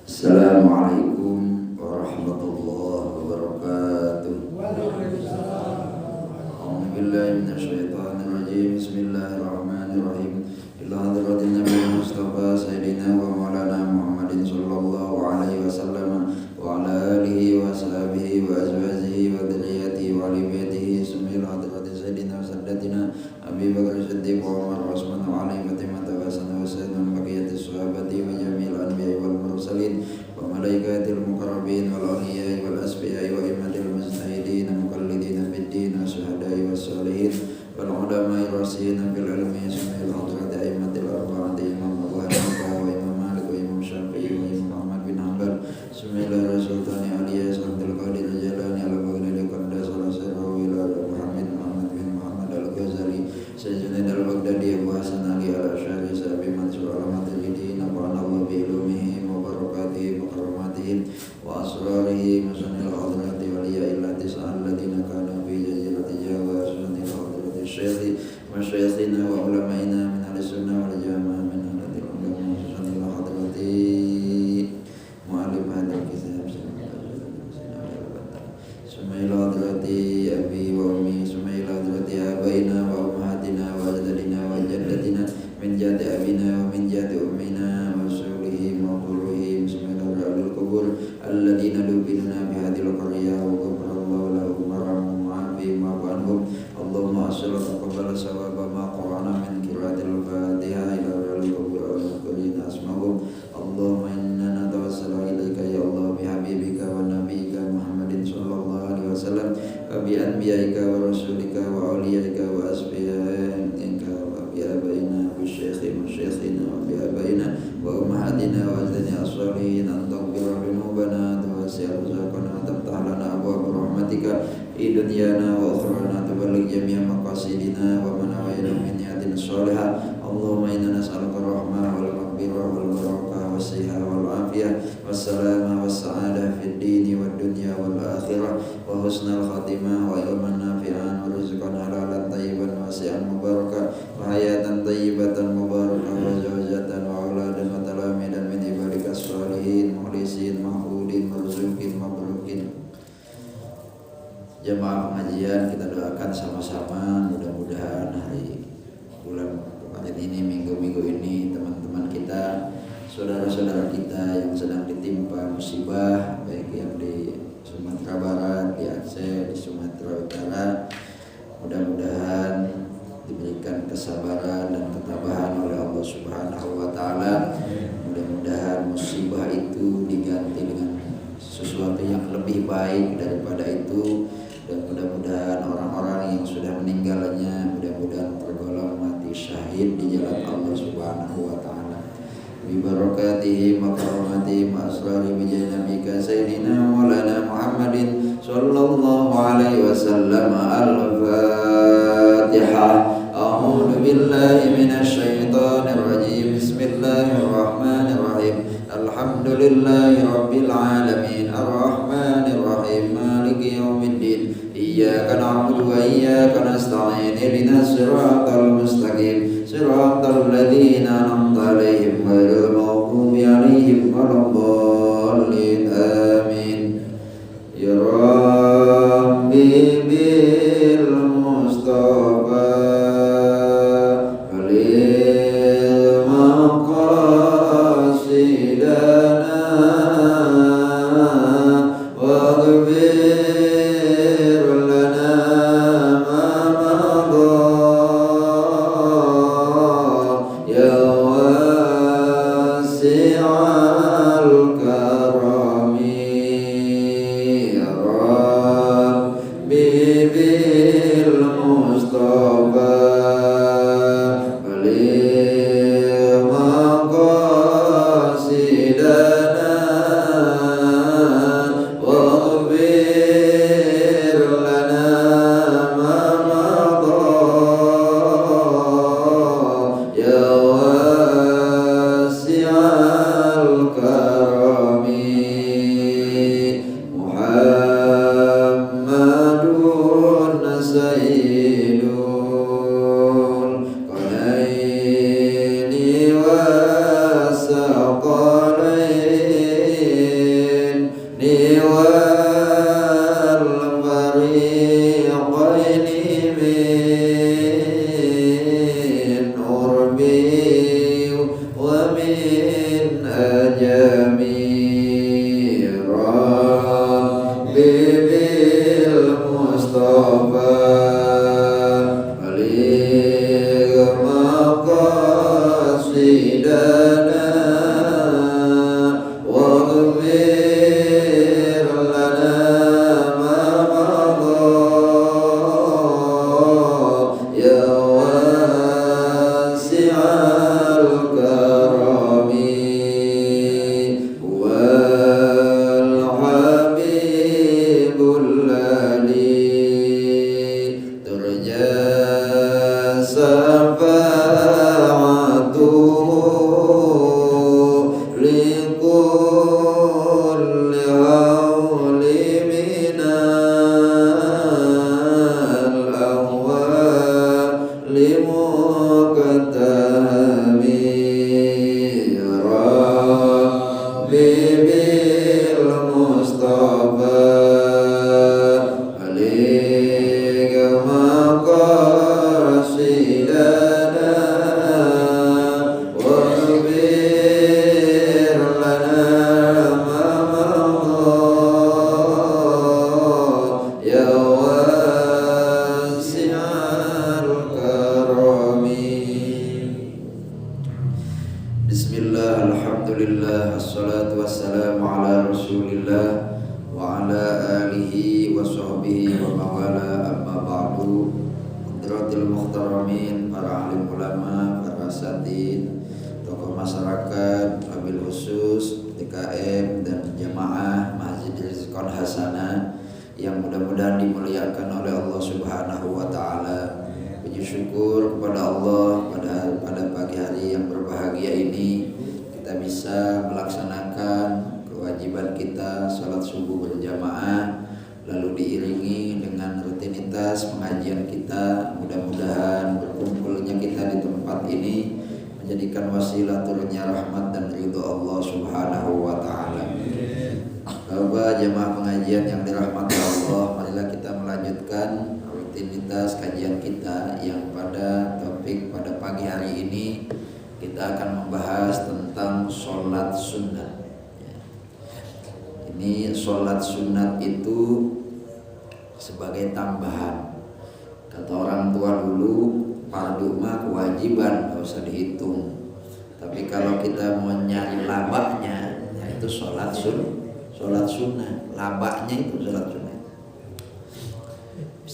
Assalamualaikum warahmatullahi wabarakatuh. A'udzubillahi minasyaitonirrajim. Bismillahirrahmanirrahim. Ila hadratin Nabi Mustafa Sayyidina wa Maulana Muhammadin sallallahu alaihi wasallam wa ala alihi wa sahbihi wa azwajihi wa dzurriyyatihi wa ali baitihi. Ila hadratin Sayyidina wa Sayyidatina Abi Bakar Siddiq wa Umar wa Utsman wa Ali Fatimah wa Hasan wa Sa'id wa baqiyatis sahabati wa jami'il anbiya'i wal mursalin wa malaikatil muqarrabin wal awliya'i wal asfiya'i wa immatil mujtahidin muqallidin fid din wa syuhada'i was sholihin wal ulama'i rasyidin fil ilmi sumil hadrati a'immatil arba'ati Imam Abu Hanifah wa Imam Malik wa Imam Syafi'i wa Imam Ahmad bin Hanbal sumila Sultani Aliyah Abdul Qadir Jalani al-Baghdadi Qaddas al-Sirrawi ila Muhammad bin Muhammad al-Ghazali Sayyidina al-Baghdadi Abu Hasan Ali al-Asy'ari Sabi Mansur al-Maturidi nafa'anallahu bi ilmihi wa barakatihi wa karamatihi wa asrarihi masanil hadrati wa liya'illati sa'alladina kanu fi jazirati Jawa sunnatil hadrati syekhi wa syekhina wa ulama'ina min ahli sunnah wal jamaah min ahli ulama sunnatil hadrati mu'allim hadal kitab sumaila hadrati abi wa ummi sumaila hadrati abaina wa ummahatina wa ajdadina wa jaddatina min jati abina wa min jati ummina wa sulihim wa quluhim sumaila hadratil kubur alladina lubinuna bihadil qarya wa ghafarallahu lahum warahmahum wa'afihim wa'fu anhum Allahumma as'al taqabbal sawaba ma qara'na min qiraatil fatiha ila hadratil kubur wa nakurina asmahum Allahumma inna natawassalu ilaika ya Allah bihabibika wa nabiyika Muhammadin sallallahu alaihi wasallam wa bi anbiyaika wa rasulika wa awliyaika wa asfiyaika wa bi abaina wa syekhi wa syekhina wa bi abaina wa ummahatina wa azdani as-salihin an taghfir dhunubana wa wasi'a rizqana wa taftah lana abwaab rahmatika fi dunyana wa akhrana tuballigh jami'a maqasidina wa manawa'ina min niyatin shalihah Allahumma inna nas'aluka rahmah wal maghfirah wal barakah was sihah wal afiyah was salamah was sa'adah fid dini wad dunya wal akhirah wa husnal khatimah wa ilman nafi'an wa rizqan halalan tayyiban wasi'an mubarakah wa hayatan tayyibatan mubarakah wa zawjatan wa auladan wa talamidan min ibadikas sholihin mukhlisin mahmudin marzuqin mabrukin. Jemaah pengajian kita doakan sama-sama mudah-mudahan hari bulan Ramadan ini minggu-minggu ini teman-teman kita saudara-saudara kita yang sedang ditimpa musibah baik yang di Sumatera Barat, di Aceh, di Sumatera Utara mudah-mudahan diberikan kesabaran dan ketabahan oleh Allah Subhanahu wa taala. Mudah-mudahan musibah itu diganti dengan sesuatu yang lebih baik daripada itu dan mudah-mudahan orang-orang yang sudah meninggalnya mudah-mudahan tergolong mati syahid di jalan Allah Subhanahu wa taala. Bi barakatihi wa karamatihi wa asrari bi janabika sayyidina Maulana Muhammadin sallallahu alaihi wasallam. Al-Fatihah. A'udzu billahi minasy syaithanir rajim. Bismillahirrahmanirrahim. Alhamdulillahi rabbil alamin arrahmanir rahim maliki yaumiddin iyyaka na'budu wa iyyaka nasta'in ihdinas siratal mustaqim siratal ladzina an'amta 'alaihim ghairil maghdubi 'alaihim waladdallin amin ya rabbi bil mustafa Ya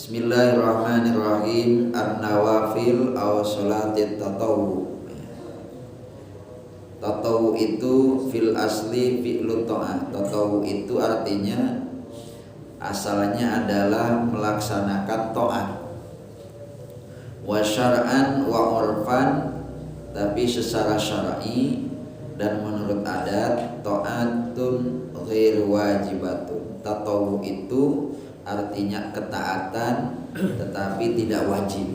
Bismillahirrahmanirrahim. An-nawafil aw sholatit tatawu. Tatawu itu fil asli fi'lu ta'ah. Tatawu itu artinya asalnya adalah melaksanakan ta'ah. Wa syar'an wa urfan, tapi secara syar'i dan menurut adat ta'atun ghair wajibatun. Tatawu itu artinya ketaatan tetapi tidak wajib.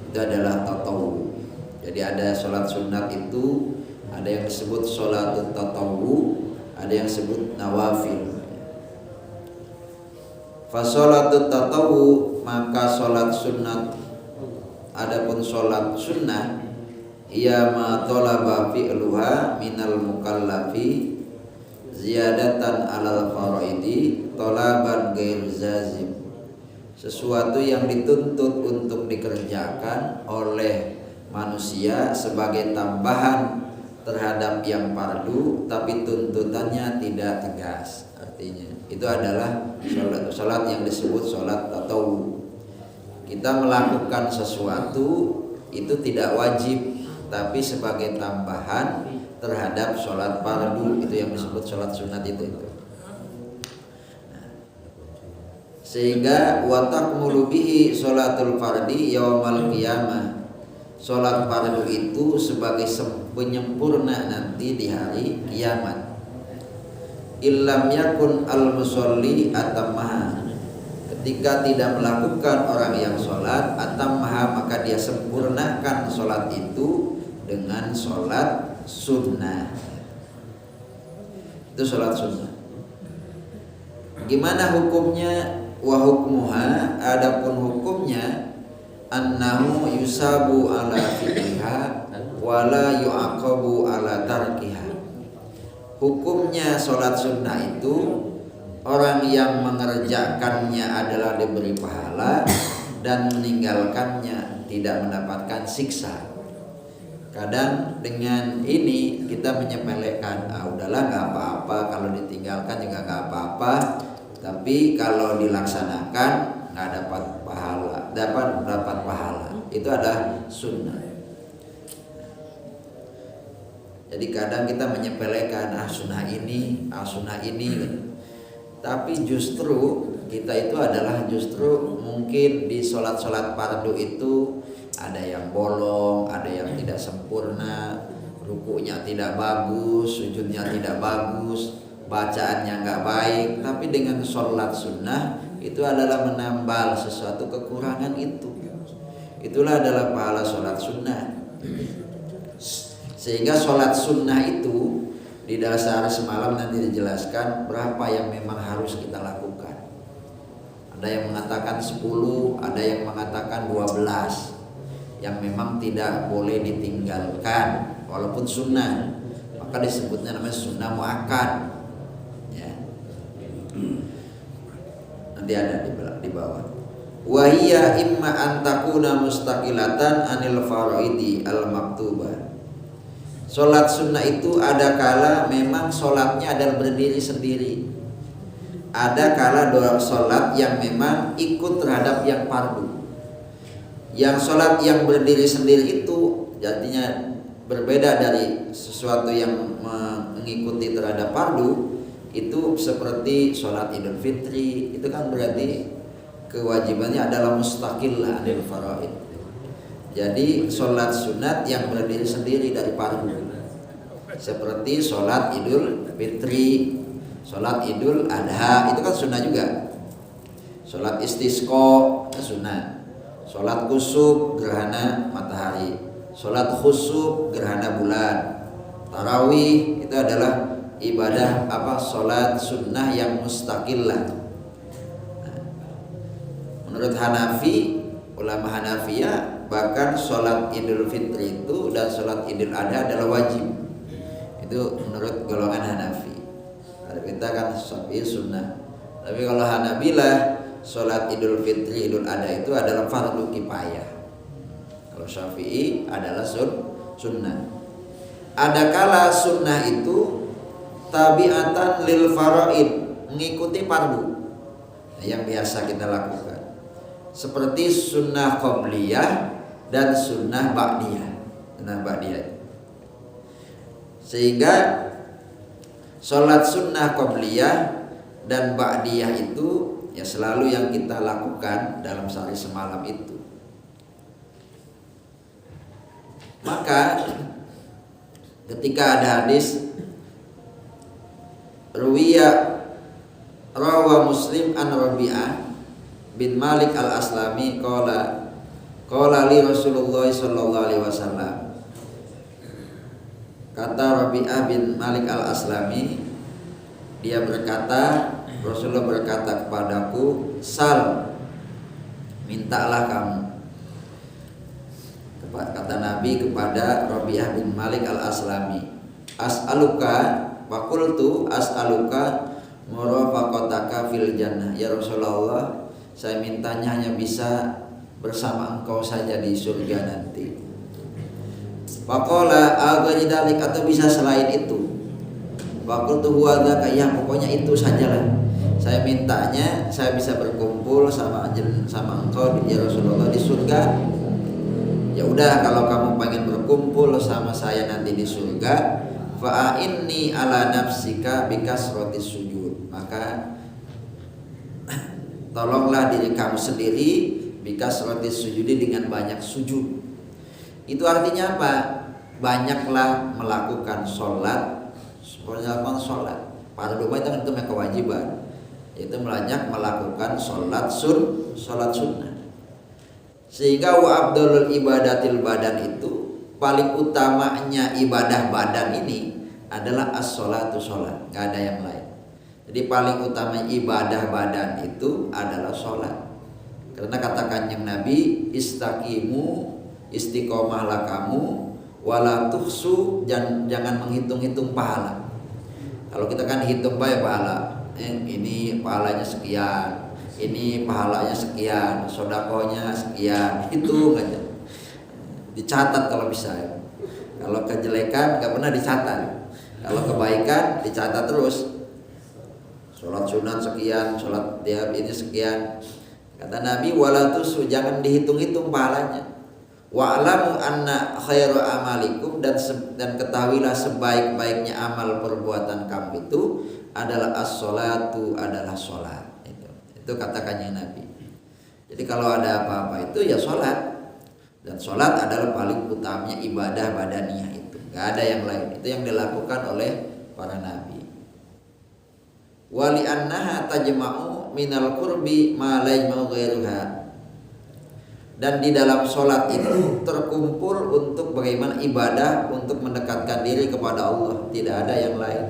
Itu adalah tatawu. Jadi ada sholat sunat itu, ada yang disebut sholatut tatawu, ada yang disebut nawafil. Fa sholatut tatawu, maka sholat sunat, adapun sholat sunnah, ia ma talaba fi'luha minal mukallafi ziyadatan alal faraidi talaban ghair zazim. Sesuatu yang dituntut untuk dikerjakan oleh manusia sebagai tambahan terhadap yang fardu, tapi tuntutannya tidak tegas. Artinya itu adalah salat yang disebut salat tatawu. Kita melakukan sesuatu itu tidak wajib, tapi sebagai tambahan terhadap sholat fardu, itu yang disebut sholat sunat itu. Sehingga watakmulu bihi sholatul fardi yaumal qiyamah. Sholat fardu itu sebagai penyempurna nanti di hari kiamat. Illam yakun al musolli atammaha. Ketika tidak melakukan orang yang sholat atammaha, maka dia sempurnakan sholat itu dengan sholat sunnah. Itu sholat sunnah. Gimana hukumnya? Wa hukmuha, adapun hukumnya annahu yusabu ala fi'liha, wala yu'aqabu ala tarkiha. Hukumnya sholat sunnah itu orang yang mengerjakannya adalah diberi pahala dan meninggalkannya tidak mendapatkan siksa. Kadang dengan ini kita menyepelekan, udahlah nggak apa-apa, kalau ditinggalkan juga nggak apa-apa, tapi kalau dilaksanakan nggak dapat pahala, dapat pahala. Itu adalah sunnah. Jadi kadang kita menyepelekan sunnah ini, tapi justru kita itu adalah justru mungkin di sholat-sholat fardu itu ada yang bolong, ada yang tidak sempurna, rukunya tidak bagus, sujudnya tidak bagus, bacaannya nggak baik. Tapi dengan sholat sunnah itu adalah menambal sesuatu kekurangan itu. Itulah adalah pahala sholat sunnah. Sehingga sholat sunnah itu di dasar semalam nanti dijelaskan berapa yang memang harus kita lakukan. Ada yang mengatakan 10, ada yang mengatakan 12 yang memang tidak boleh ditinggalkan walaupun sunnah, maka disebutnya namanya sunnah muakkad ya. Nanti ada di bawah. Wa hiya imma an takuna mustaqilatan anil faraidi al maktubah. Sholat sunnah itu ada kala memang sholatnya adalah berdiri sendiri, ada kala sholat yang memang ikut terhadap yang fardu. Yang sholat yang berdiri sendiri itu jadinya berbeda dari sesuatu yang mengikuti terhadap fardu. Itu seperti sholat Idul Fitri, itu kan berarti kewajibannya adalah mustaqillah anil faraid. Jadi sholat sunat yang berdiri sendiri dari fardu, seperti sholat Idul Fitri, sholat Idul Adha, itu kan sunnah juga. Sholat istisqa itu sunnah. Sholat kusuf gerhana matahari, sholat khusuf gerhana bulan, tarawih itu adalah ibadah sholat sunnah yang mustaqillah. Menurut Hanafi, ulama Hanafiyah, bahkan sholat Idul Fitri itu dan sholat Idul Adha adalah wajib. Itu menurut golongan Hanafi. Kalau kita kan Syafi'i sunnah. Tapi kalau Hanabilah, sholat Idul Fitri, Idul Adha itu adalah fardu kifayah. Kalau Syafi'i adalah sunnah. Ada kala sunnah itu tabiatan lil faraid, mengikuti fardu yang biasa kita lakukan. Seperti sunnah qobliyah dan sunnah ba'diyah. Sehingga sholat sunnah qobliyah dan ba'diyah itu ya selalu yang kita lakukan dalam sehari semalam itu. Maka ketika ada hadis rawa Muslim an Rabi'ah bin Malik al-Aslami qala li Rasulullah sallallahu alaihi wasallam. Kata Rabi'ah bin Malik al-Aslami, dia berkata, Rasulullah berkata kepadaku, sal, mintalah kamu. Kata Nabi kepada Rabi'ah bin Malik al-Aslami, as'aluka faqultu as'aluka murafaqataka fil jannah. Ya Rasulullah, saya mintanya hanya bisa bersama engkau saja di surga nanti. Faqala aghairi dalik, atau bisa selain itu. Faqultu huwa dzaka, ya pokoknya itu sajalah. Saya mintanya saya bisa berkumpul sama engkau ya Rasulullah di surga. Ya udah, kalau kamu pengen berkumpul sama saya nanti di surga, fa'inni ala nafsika bikasratis sujud, maka tolonglah diri kamu sendiri bikasratis sujudi, dengan banyak sujud. Itu artinya apa? Banyaklah melakukan sholat. Para doa itu kan itu kewajiban. Itu banyak melakukan sholat sunnah. Sehingga wa abdulul ibadatil badan, itu paling utamanya ibadah badan ini adalah as-sholatu, sholat, gak ada yang lain. Jadi paling utama ibadah badan itu adalah sholat. Karena kata Kanjeng Nabi, istaqimu, istiqomahlah kamu, Wala tuhsu, jangan menghitung-hitung pahala. Kalau kita kan hitung pahala, ini pahalanya sekian, ini pahalanya sekian, sodakohnya sekian, hitung aja. Dicatat kalau bisa ya. Kalau kejelekan gak pernah dicatat, kalau kebaikan dicatat terus. Sholat sunat sekian, sholat tiap ini sekian. Kata Nabi, wala tusu, jangan dihitung-hitung pahalanya. Wa'lamu anna khairu amalikum, dan ketahuilah sebaik-baiknya amal perbuatan kamu itu adalah as-sholatu, adalah sholat. Itu katakannya Nabi. Jadi kalau ada apa-apa itu ya sholat. Dan sholat adalah paling utamanya ibadah badaniyah itu. Gak ada yang lain. Itu yang dilakukan oleh para nabi. Wali annaha tajma'u minal qurbi ma la yajma'u ghairuha. Dan di dalam sholat itu terkumpul untuk bagaimana ibadah untuk mendekatkan diri kepada Allah. Tidak ada yang lain.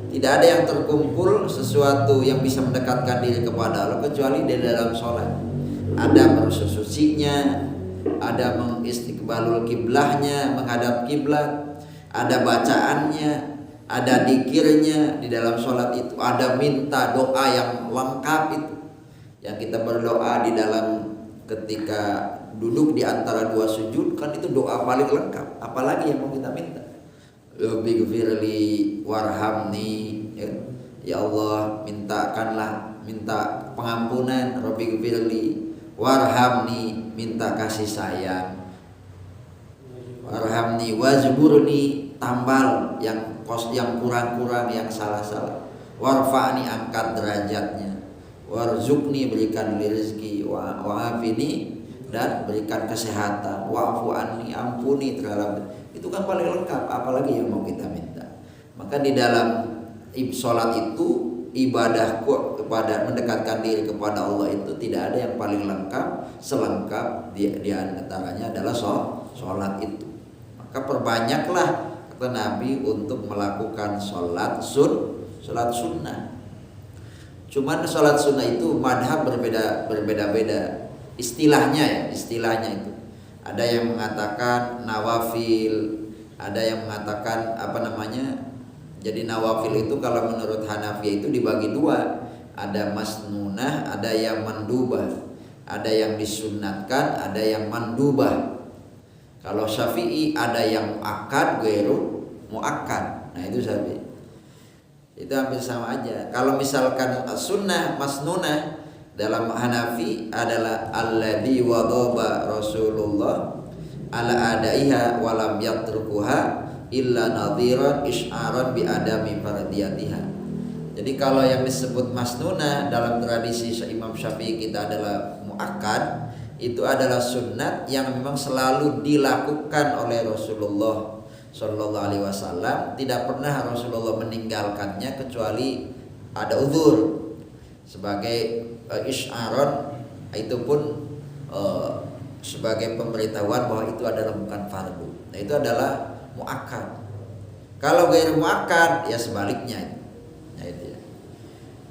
Tidak ada yang terkumpul sesuatu yang bisa mendekatkan diri kepada Allah kecuali di dalam sholat. Ada bersusucinya, ada mengistiqbalul kiblahnya, menghadap kiblat, ada bacaannya, ada dikirnya di dalam sholat itu, ada minta doa yang lengkap itu, yang kita berdoa di dalam ketika duduk di antara dua sujud, kan itu doa paling lengkap. Apalagi yang mau kita minta? Rabbighfirli warhamni, ya Allah, minta pengampunan. Rabbighfirli warhamni, minta kasih sayang. Warhamni wajburni, tambal yang kurang-kurang, yang salah-salah. Warfa'ni, angkat derajatnya. Warzukni, berikan rezeki. Wa'afini, dan berikan kesehatan. Wa'fu anni, ampuni terhadap. Itu kan paling lengkap, apalagi yang mau kita minta. Maka di dalam sholat itu, ibadah kepada mendekatkan diri kepada Allah itu tidak ada yang paling lengkap selengkap di antaranya adalah sholat itu. Maka perbanyaklah kata Nabi untuk melakukan sholat sunnah. Cuman sholat sunnah itu madhab berbeda-beda istilahnya itu. Ada yang mengatakan nawafil, ada yang mengatakan jadi nawafil itu kalau menurut Hanafi itu dibagi dua. Ada masnunah, ada yang mandubah. Ada yang disunatkan, ada yang mandubah. Kalau Syafi'i ada yang muakkad, ghairu muakkad. Nah itu Syafi'i. Itu hampir sama aja. Kalau misalkan sunnah masnunah dalam Hanafi adalah alladzi wadaba Rasulullah ala adaiha walam yatrukuha illa nadhiran isy'aran bi adami fardiyatiha. Jadi kalau yang disebut masnunah dalam tradisi Imam Syafi'i kita adalah muakkad, itu adalah sunnat yang memang selalu dilakukan oleh Rasulullah Shallallahu Alaihi Wasallam. Tidak pernah Rasulullah meninggalkannya kecuali ada uzur. Sebagai isy'aran, itu pun sebagai pemberitahuan bahwa itu adalah bukan fardu. Nah itu adalah muakkad. Kalau ghairu muakkad ya sebaliknya. Nah itu ya.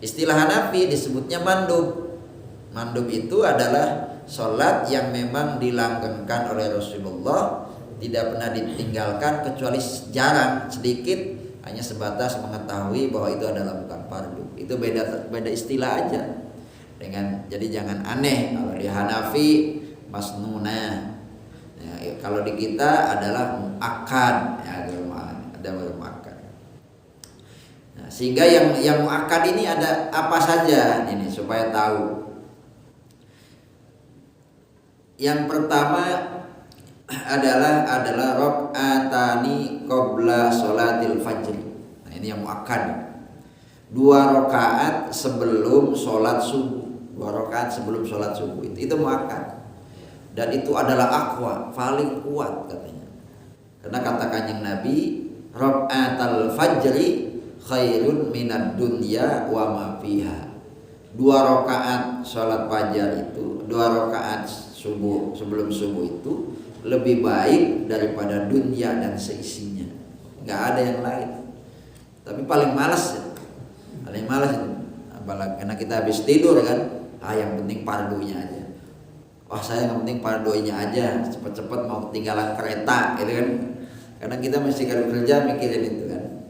Istilah Hanafi disebutnya mandub. Mandub itu adalah sholat yang memang dilanggengkan oleh Rasulullah, tidak pernah ditinggalkan kecuali jarang, sedikit, hanya sebatas mengetahui bahwa itu adalah bukan fardu. Itu beda istilah aja. Jadi jangan aneh, kalau di Hanafi masnunah. Ya, kalau di kita adalah muakkad, ya ada muakkad. Nah, sehingga yang muakkad ini ada apa saja ini supaya tahu. Yang pertama adalah rakaatani qabla sholatil fajr. Nah, ini yang muakkad. 2 rakaat sebelum sholat subuh. 2 rakaat sebelum sholat subuh itu muakkad. Dan itu adalah aqwa, paling kuat katanya. Karena kata Kanjeng Nabi, rakaatal fajri khairun minad dunya wa ma fiha. 2 rakaat sholat fajar itu, 2 rakaat subuh sebelum subuh itu lebih baik daripada dunia dan seisinya. Nggak ada yang lain. Tapi paling malas itu. Apalagi karena kita habis tidur kan, yang penting pardunya aja. Wah saya yang penting pardunya aja, cepet-cepet mau ketinggalan kereta, gitu kan. Karena kita mesti kalau kerja mikirin itu kan.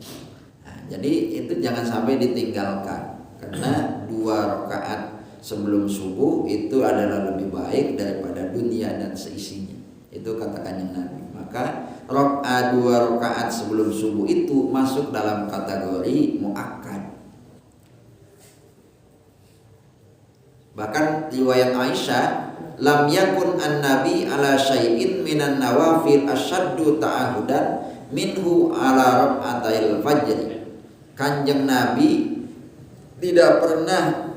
Nah, jadi itu jangan sampai ditinggalkan. Karena 2 rakaat sebelum subuh itu adalah lebih baik daripada dunia dan seisinya. Itu katakan yang Nabi. Maka 2 rakaat sebelum subuh itu masuk dalam kategori muakkad. Bahkan riwayat Aisyah, lam yakun an-nabi ala syai'in minan nawafil asyaddu ta'ahudan minhu ala rak'atail fajr. Kanjeng Nabi tidak pernah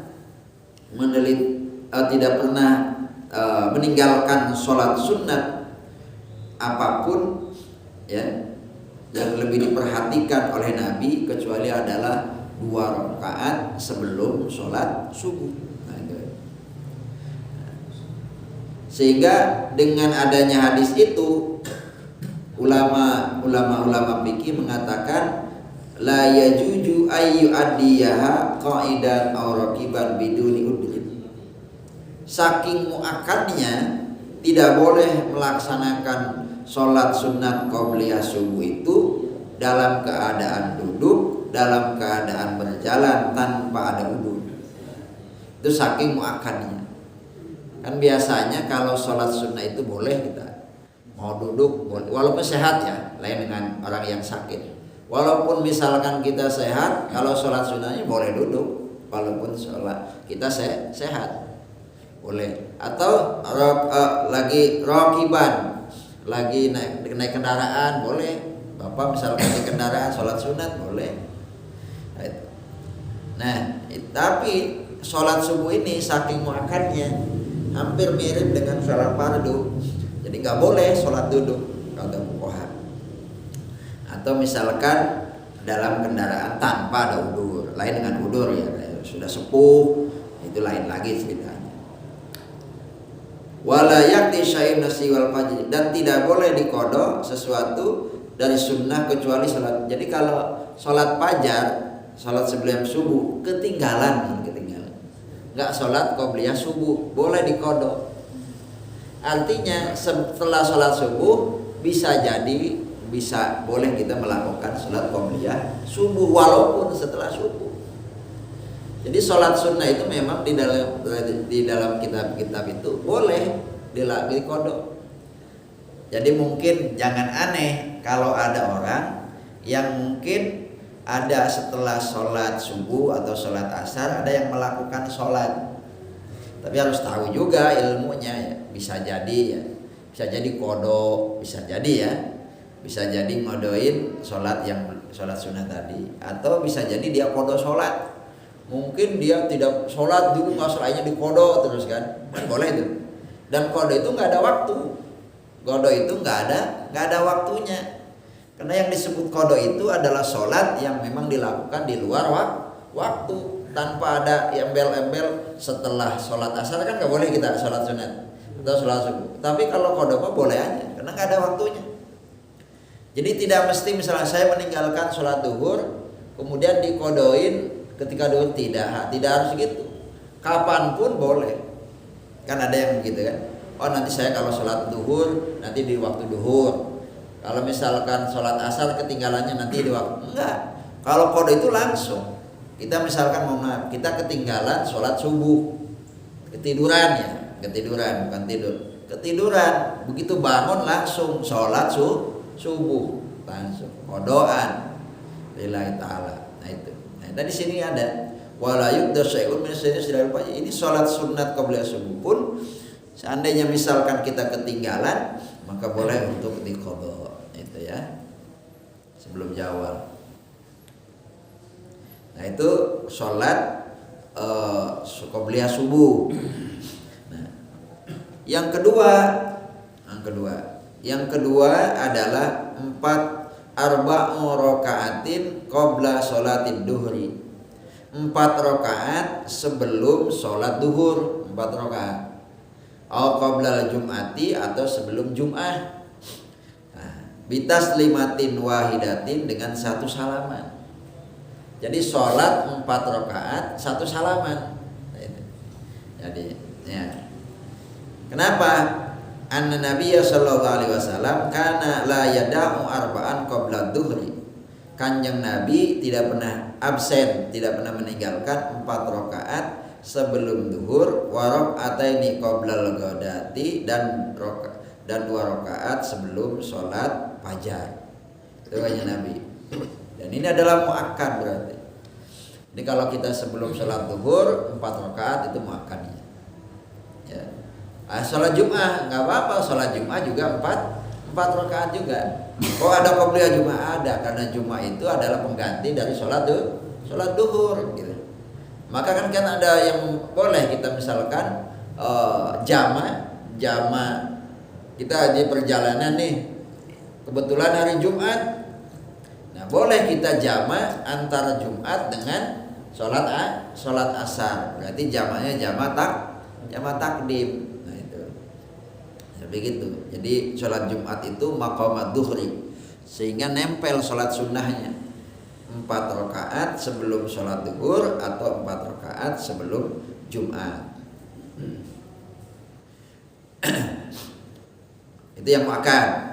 meninggalkan sholat sunat apapun ya yang lebih diperhatikan oleh Nabi kecuali adalah 2 rakaat sebelum sholat subuh. Sehingga dengan adanya hadis itu ulama fikih mengatakan la yajuju ayyu addiyaha qa'idan aw raqiban biduni udrin. Saking muakkadnya tidak boleh melaksanakan sholat sunat qobliyah subuh itu dalam keadaan duduk, dalam keadaan berjalan tanpa ada udhu. Itu saking muakkadnya. Kan biasanya kalau sholat sunnah itu boleh kita mau duduk boleh, walaupun sehat ya, lain dengan orang yang sakit. Walaupun misalkan kita sehat, kalau sholat sunnahnya boleh duduk, walaupun sholat kita sehat boleh. Atau lagi rokiban, lagi naik kendaraan boleh. Bapak misalkan di kendaraan sholat sunat boleh. Nah, tapi sholat subuh ini saking muakkadnya hampir mirip dengan sholat fardu. Jadi nggak boleh sholat duduk kata fuqaha. Atau misalkan dalam kendaraan tanpa ada udur, lain dengan udur ya, sudah sepuh itu lain lagi ceritanya. Wala yakti syai'un nasi wal fajr, dan tidak boleh dikodok sesuatu dari sunnah kecuali sholat. Jadi kalau sholat fajar, sholat sebelum subuh ketinggalan, nggak sholat qobliyah subuh, boleh dikodok. Artinya setelah sholat subuh boleh kita melakukan sholat qobliyah subuh walaupun setelah subuh. Jadi sholat sunnah itu memang di dalam kitab-kitab itu boleh dikodok. Jadi mungkin jangan aneh kalau ada orang yang mungkin ada setelah sholat subuh atau sholat asar ada yang melakukan sholat, tapi harus tahu juga ilmunya ya. Bisa jadi kodok, bisa jadi ngodoin sholat sunnah tadi, atau bisa jadi dia kodok sholat. Mungkin dia tidak sholat dulu nggak sholatnya dikodok terus kan boleh itu. Dan kodok itu nggak ada waktu, kodok itu nggak ada waktunya. Karena yang disebut qada itu adalah sholat yang memang dilakukan di luar waktu, tanpa ada embel-embel setelah sholat asar kan nggak boleh kita sholat sunat atau sholat subuh. Tapi kalau qada mah boleh aja karena nggak ada waktunya. Jadi tidak mesti misalnya saya meninggalkan sholat duhur kemudian dikodoin ketika duhur, tidak harus gitu. Kapanpun boleh. Kan ada yang begitu kan. Oh nanti saya kalau sholat duhur nanti di waktu duhur. Kalau misalkan sholat asar ketinggalannya nanti di waktu, enggak. Kalau qada itu langsung. Kita misalkan kita ketinggalan sholat subuh, ketiduran, bukan tidur. Ketiduran, begitu bangun langsung sholat subuh, langsung qadaan lillahi ta'ala. Nah itu. Nah, dari sini ada wala yubda syai'un min syai'in. Ini sholat sunat qobliyah subuh pun seandainya misalkan kita ketinggalan maka boleh untuk diqadha. Itu ya sebelum jawab. Nah itu sholat qobliyah subuh. Nah, yang kedua adalah 4 arba'u raka'atin qabla sholatid duhri. 4 rakaat sebelum sholat duhur, 4 rakaat. Au qabla jum'ati atau sebelum Jum'ah. Bitaslimatin wahidatin, dengan 1 salaman. Jadi sholat 4 rakaat 1 salaman. Jadi ya. Kenapa? anna Nabiya sallallahu alaihi wasallam kana la yada'u arba'an qabla dhuhri. Kanjeng Nabi tidak pernah absen, tidak pernah meninggalkan 4 rakaat sebelum duhur, wa raka'ataini qabla al-ghadati, dan 2 rakaat sebelum sholat fajar. Itu kanjeng Nabi. Dan ini adalah muakkad berarti. Jadi kalau kita sebelum sholat duhur 4 rakaat itu muakkadnya. Ya. Sholat Jumat nggak apa-apa, sholat Jumat juga 4 rakaat juga. Oh ada qobliyah Jumat, ada, karena Jumat itu adalah pengganti dari sholat duhur gitu. Maka kan ada yang boleh kita misalkan jama kita di perjalanan nih, kebetulan hari Jumat. Nah, boleh kita jama antara Jumat dengan sholat asar. Berarti jamanya jama takdim. Nah itu. Ya, begitu. Jadi sholat Jumat itu maqamat duhri, sehingga nempel sholat sunnahnya 4 rakaat sebelum sholat duhur atau 4 rakaat sebelum Jumat. Itu yang makan.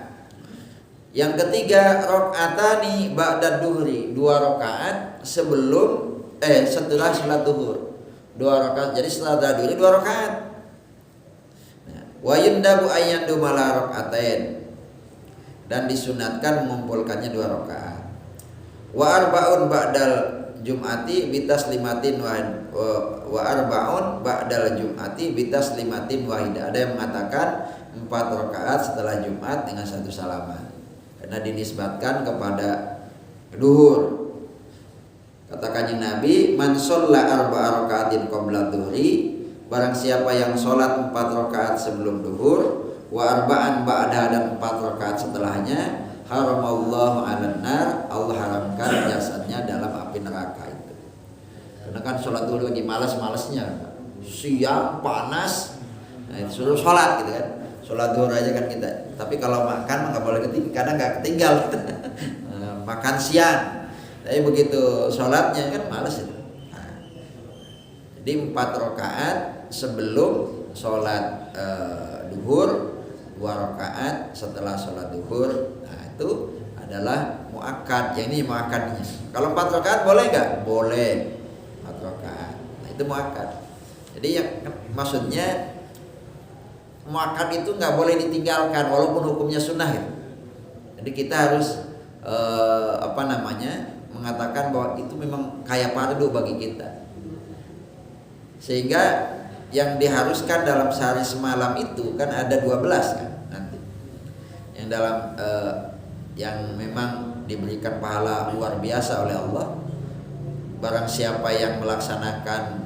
Yang ketiga, rakaatani ba'da duhri, 2 rakaat setelah sholat duhur. 2 rakaat. Jadi setelah duhur 2 rakaat. Wa yundabu ayyandu mala rakaatain, dan disunatkan mengumpulkannya 2 rakaat. Wa arba'un ba'dal jum'ati bitaslimatin wa arba'un ba'dal jum'ati bitaslimatin wahidah. Ada yang mengatakan 4 rakaat setelah Jumat dengan 1 salaman, karena dinisbatkan kepada duhur. Kata Kanjeng Nabi, man shalla arba'a rakaatin qabla dhuhri, barang siapa yang sholat 4 rakaat sebelum duhur, wa arba'an ba'da, dan 4 rakaat setelahnya, haramallahu 'alan nar, Allah haramkan jasadnya dalam api neraka itu. Karena kan sholat duhur lagi malas-malasnya, siang panas, nah itu suruh sholat gitu kan. Sholat duhur aja kan kita. Tapi kalau makan nggak boleh kadang nggak ketinggal. Makan siang. Tapi begitu sholatnya kan malas itu. Nah, jadi 4 rakaat sebelum sholat duhur, 2 rakaat setelah sholat duhur. Nah itu adalah muakkad. Yang ini muakkadnya. Kalau 4 rakaat boleh nggak? Boleh 4 rakaat. Nah itu muakkad. Jadi yang maksudnya muakkad itu nggak boleh ditinggalkan walaupun hukumnya sunnah ya. Jadi kita harus mengatakan bahwa itu memang kayak fardu bagi kita, sehingga yang diharuskan dalam sehari semalam itu kan ada 12 kan nanti yang dalam yang memang diberikan pahala luar biasa oleh Allah. Barang siapa yang melaksanakan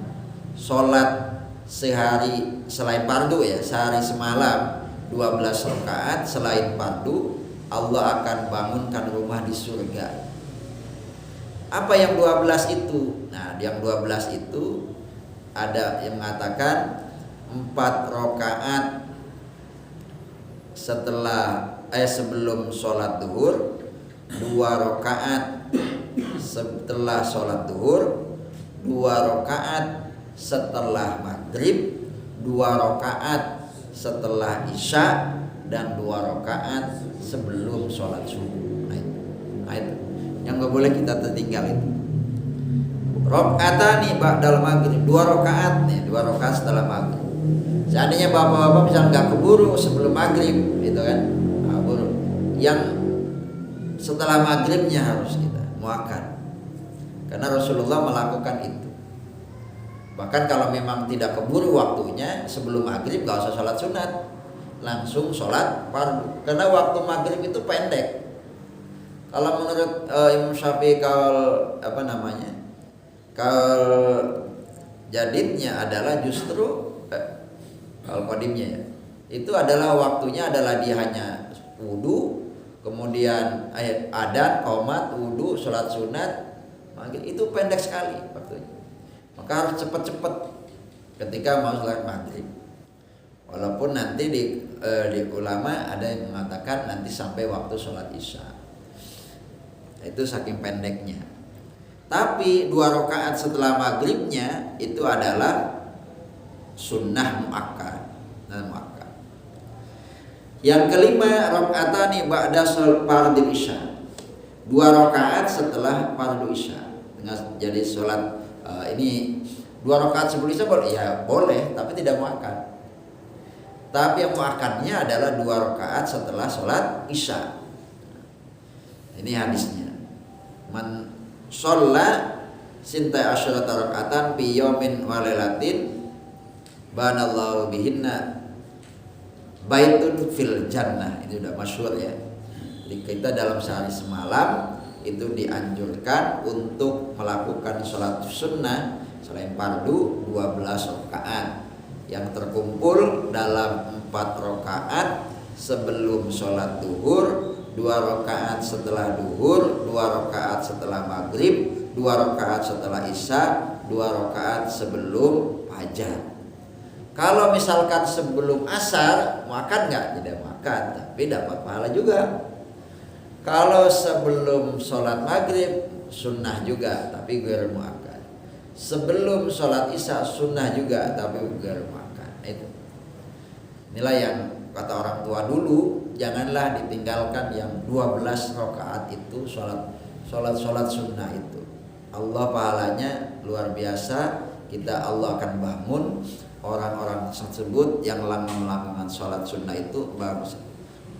sholat sehari selain fardu ya, sehari semalam 12 rakaat selain fardu, Allah akan bangunkan rumah di surga. Apa yang 12 itu? Nah, yang 12 itu ada yang mengatakan 4 rakaat sebelum sholat duhur, 2 rakaat setelah sholat duhur, 2 rakaat setelah maghrib, 2 rakaat setelah isya, dan 2 rakaat sebelum sholat subuh. Nah itu yang nggak boleh kita tertinggal itu. Rakaatani ba'dal maghrib, 2 rakaat nih, 2 rakaat setelah maghrib. Seandainya bapak-bapak misalnya nggak keburu sebelum maghrib, gitu kan? Keburu. Yang setelah maghribnya harus kita muakkad, karena Rasulullah melakukan itu. Bahkan kalau memang tidak keburu waktunya sebelum maghrib, nggak usah sholat sunat, langsung sholat fardu, karena waktu maghrib itu pendek. Kalau menurut Imam Syafi'i kalau jadidnya adalah justru kalau qadimnya ya, itu adalah waktunya adalah dia hanya wudu, kemudian adzan, qomat, wudu, sholat sunat, maghrib, itu pendek sekali waktunya. Maka harus cepat-cepat ketika mau sholat maghrib. Walaupun nanti di ulama ada yang mengatakan nanti sampai waktu sholat isya. Itu saking pendeknya. Tapi 2 rakaat setelah maghribnya itu adalah sunnah muakkad. Yang kelima, rakaatani ba'da fardil isya. 2 rakaat setelah fardu isya. Jadi sholat ini 2 rakaat sebelum isya boleh, ya boleh, tapi tidak muakkad. Tapi yang muakkadnya adalah 2 rakaat setelah sholat isya. Ini hadisnya. Man sholla sinta asyarata rakaatan fi yaumin wa lailatin banallahu bihinna baitun fil jannah. Itu udah masyhur ya. Jadi kita dalam sehari semalam itu dianjurkan untuk melakukan sholat sunnah selain fardu 12 rakaat yang terkumpul dalam 4 rakaat sebelum sholat duhur, 2 rakaat setelah duhur, 2 rakaat setelah maghrib, 2 rakaat setelah isya, 2 rakaat sebelum fajar. Kalau misalkan sebelum asar, makan nggak? Tidak makan, tapi dapat pahala juga. Kalau sebelum sholat maghrib, sunnah juga, tapi ghair muakkad. Sebelum sholat isya, sunnah juga, tapi ghair muakkad. Itu. Inilah yang kata orang tua dulu, janganlah ditinggalkan yang 12 rakaat itu sholat sunnah itu. Allah pahalanya luar biasa. Allah akan bangun orang-orang tersebut yang lama-lama sholat sunnah itu bagus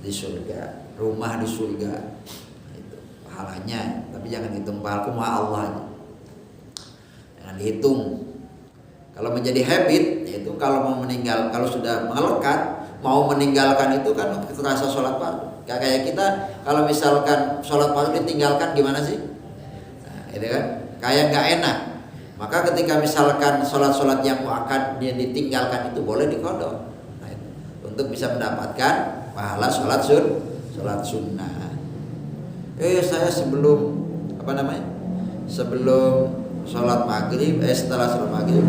di surga, rumah di surga. Itu pahalanya, tapi jangan hitung pahala cuma Allah. Jangan dihitung. Kalau menjadi habit, yaitu kalau sudah melekat, mau meninggalkan itu kan terasa sholat fardu. Kayak kita kalau misalkan sholat fardu ditinggalkan gimana sih? Nah, itu kan kayak nggak enak. Maka ketika misalkan sholat yang muakkad dia ditinggalkan itu boleh diqadha. Nah, itu untuk bisa mendapatkan pahala sholat sunnah. Saya sebelum sholat maghrib, setelah sholat maghrib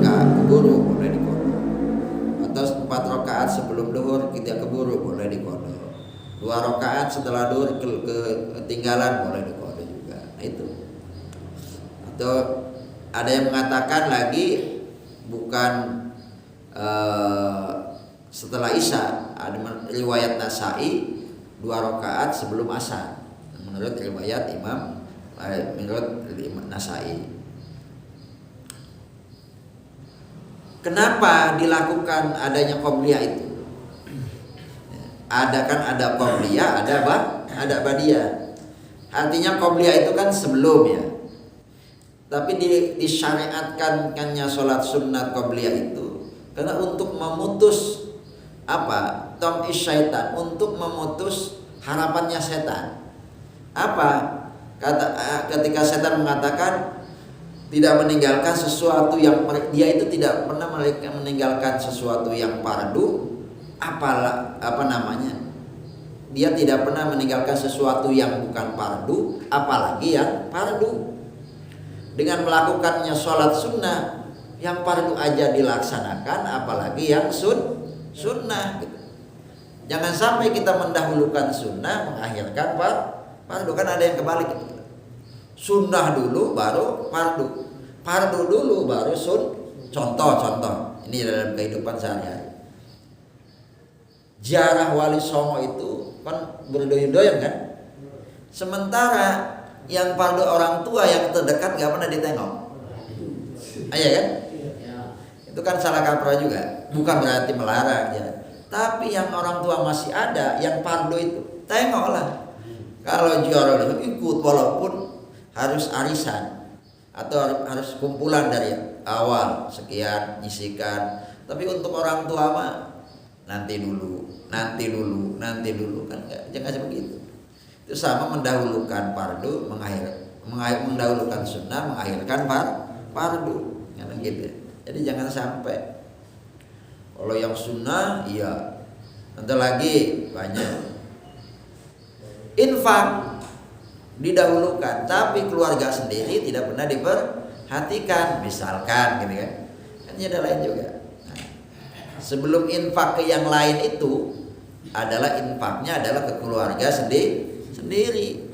nggak keburu, boleh diqadha. Atau 4 rakaat sebelum duhur kita keburu, boleh diqadha. 2 rakaat setelah duhur ketinggalan, boleh diqadha juga. Nah, itu. Atau ada yang mengatakan lagi bukan setelah isya, ada riwayat Nasa'i 2 rakaat sebelum asar. Menurut riwayat Imam Nasa'i. Kenapa dilakukan adanya qobliyah itu? Ada qobliyah, ada ba'diyah. Artinya qobliyah itu kan sebelum ya. Tapi disyariatkannya sholat sunnat qobliyah itu karena untuk memutus tam'is syaitan, untuk memutus harapannya setan. Ketika setan mengatakan tidak meninggalkan sesuatu yang dia itu tidak pernah meninggalkan sesuatu yang fardu, dia tidak pernah meninggalkan sesuatu yang bukan fardu, apalagi yang fardu. Dengan melakukannya sholat sunnah yang fardu aja dilaksanakan, apalagi yang sunnah gitu. Jangan sampai kita mendahulukan sunnah mengakhirkan fardu. Kan ada yang kebalik gitu. Sunnah dulu baru fardu dulu baru contoh ini dalam kehidupan sehari-hari. Ziarah Wali Songo itu kan berdoyong-doyong kan, sementara yang fardu orang tua yang terdekat nggak pernah ditengok. Iya kan? Itu kan salah kaprah juga. Bukan berarti melarang ya. Tapi yang orang tua masih ada, yang fardu itu tengoklah. Kalau ziarah ikut walaupun harus arisan atau harus kumpulan dari awal sekian nyisikan. Tapi untuk orang tua mah nanti dulu kan jangan seperti itu. Itu sama mendahulukan fardu, mendahulukan sunnah, mengakhirkan fardu, kan gitu. Jadi jangan sampai kalau yang sunnah, iya, nanti lagi banyak. Infak didahulukan, tapi keluarga sendiri tidak pernah diperhatikan, misalkan, gitu kan? Kan ada lain juga. Nah, sebelum infak ke yang lain itu infaknya adalah ke keluarga sendiri.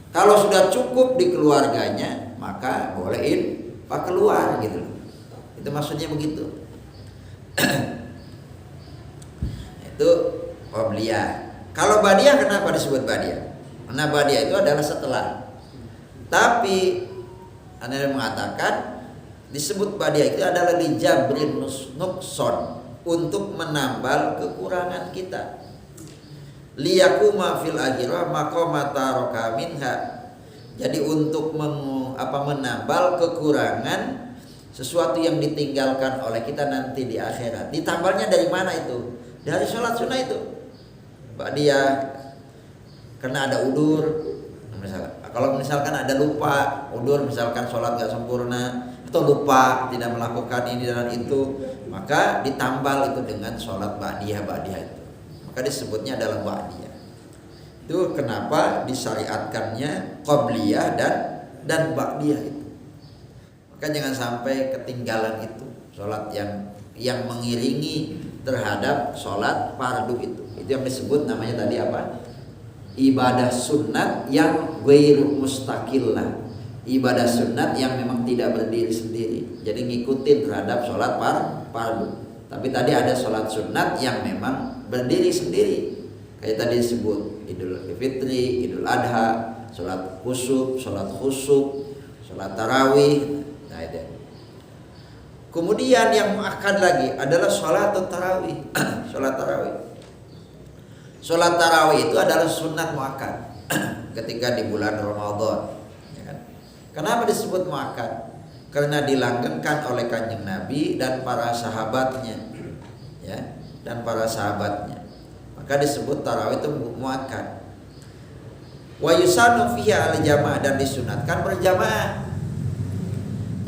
Kalau sudah cukup di keluarganya, maka boleh infak keluar gitu. Itu maksudnya begitu. Itu Qobliyah. Kalau ba'diyah kenapa disebut ba'diyah? Karena ba'diyah itu adalah setelah. Tapi Anda mengatakan disebut ba'diyah itu adalah lijabrin nukson, untuk menambal kekurangan kita. Liyakuma fil akhirah maqamata roka minha. Jadi untuk menambal kekurangan sesuatu yang ditinggalkan oleh kita nanti di akhirat. Ditambalnya dari mana itu? Dari sholat sunnah itu. Ba'diyah karena ada udur, misalkan. Kalau misalkan ada lupa, udur misalkan sholat gak sempurna atau lupa tidak melakukan ini dan itu, maka ditambal itu dengan sholat ba'diyah itu. Maka disebutnya adalah ba'diyah. Itu kenapa disyariatkannya qobliyah dan ba'diyah itu. Maka jangan sampai ketinggalan itu sholat yang mengiringi terhadap sholat fardu itu. Itu yang disebut namanya tadi apa? Ibadah sunat yang ghairu mustaqillah. Ibadah sunat yang memang tidak berdiri sendiri. Jadi ngikutin terhadap sholat fardu. Tapi tadi ada sholat sunat yang memang berdiri sendiri. Kayak tadi disebut Idul Fitri, Idul Adha, sholat khusuf, sholat tarawih. Nah itu. Kemudian yang akan lagi adalah sholat tarawih. Sholat tarawih. Sholat tarawih itu adalah sunat muakkad ketika di bulan Ramadan, ya kan? Kenapa disebut muakkad? Karena dilanggengkan oleh Kanjeng Nabi dan para sahabatnya, ya, dan para sahabatnya. Maka disebut tarawih itu muakkad. Wa yusanu fiha al-jamaah, dan disunatkan berjamaah.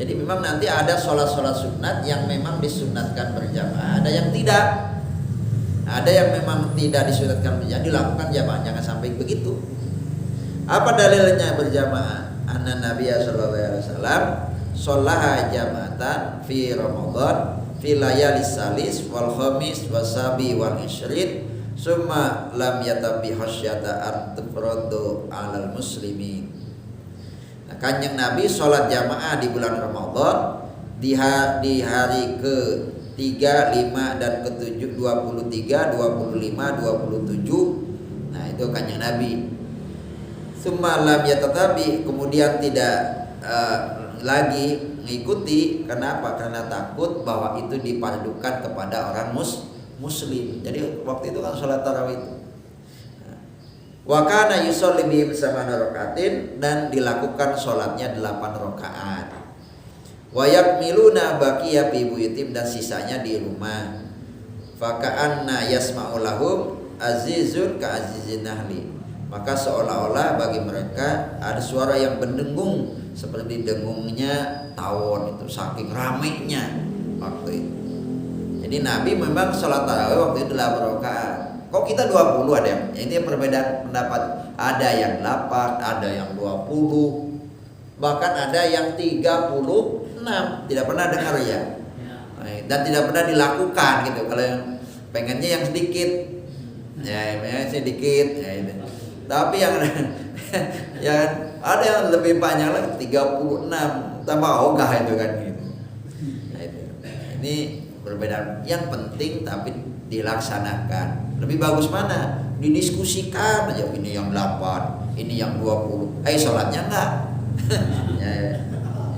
Jadi memang nanti ada sholat-sholat sunat yang memang disunatkan berjamaah, ada yang tidak. Ada yang memang tidak disunatkan berjamaah, dilakukan jamaah, jangan sampai begitu. Apa dalilnya berjamaah? Anna Nabiya sallallahu alaihi wasallam shallaha jama'atan fi Ramadan fi layalis salis wal khamis wasabi wal isyrin summa lam yatabi hasyata an tufradu 'alal muslimin. Nah, Kanjeng Nabi sholat jamaah di bulan Ramadan di hari ke 3, 5 dan ke-7, 23, 25, 27. Nah, itu Kanjeng Nabi. Summa lam yatatabi, kemudian tidak lagi mengikuti. Kenapa? Karena takut bahwa itu dipadukan kepada orang muslim. Jadi waktu itu kan sholat tarawih itu. Wa kana yusolli bihim 8 rakaatin, dan dilakukan sholatnya 8 rakaat. Wa yakmiluna baqiya fi buyutim, dan sisanya di rumah. Fa ka'anna yasma'u lahum azizun ka azizin nahli. Maka seolah-olah bagi mereka ada suara yang mendengung seperti dengungnya tawon, itu saking ramainya waktu itu. Jadi Nabi memang sholat tarawih waktu itu 8 rakaat. Kok kita 20 ada yang ini perbedaan pendapat. Ada yang 8, ada yang 20, bahkan ada yang 36. Tidak pernah dengar ya. Dan tidak pernah dilakukan gitu. Kalau yang pengennya yang sedikit, ya sedikit, ya itu. Tapi yang ada yang lebih banyak lagi 36, tambah ogah itu kan gitu. Nah, itu. Ini berbeda. Yang penting tapi dilaksanakan. Lebih bagus mana? Didiskusikan aja, ini yang 8, ini yang 20. Sholatnya enggak. Ya,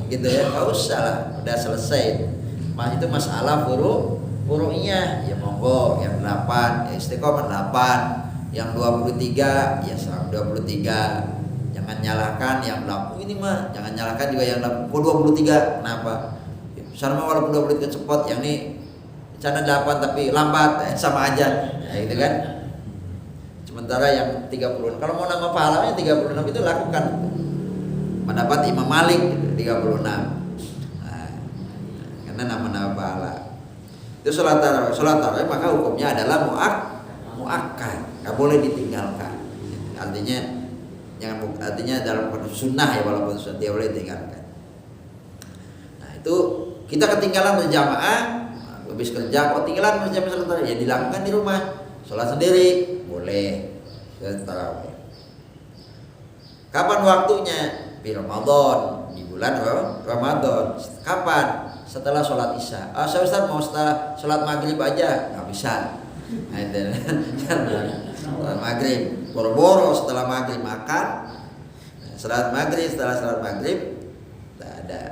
gitu ya, enggak usah lah, udah selesai. Mas itu masalah furu'iyah, ya monggo, yang 8 ya istiqomah 8, yang 23 ya 23. Jangan nyalahkan yang 8 ini mah, jangan nyalahkan juga yang 8. Kok 23? Kenapa? Sama walaupun 23 cepat, yang ini cara 8 tapi lambat, sama aja. Ya gitu kan. Sementara yang 30, kalau mau nambah pahalanya 36 itu lakukan. Pendapat Imam Malik 36. Nah, karena nama-nama pahala. Itu sholat tarawih maka hukumnya adalah muakkad, nggak boleh ditinggalkan. Artinya dalam sunnah ya, walaupun sunnah tidak boleh ditinggalkan. Nah itu kita ketinggalan berjamaah, habis kerja kok tinggalan berjamaah sholat tarawih, ya dilakukan di rumah, sholat sendiri boleh tarawih. Kapan waktunya? Di Ramadan, di bulan Ramadan. Kapan? Setelah sholat isya. Saya Ustaz mau setelah sholat maghrib aja, nggak bisa. Nah, itu setelah maghrib, boro-boro setelah maghrib makan, salat maghrib, setelah salat maghrib tidak ada.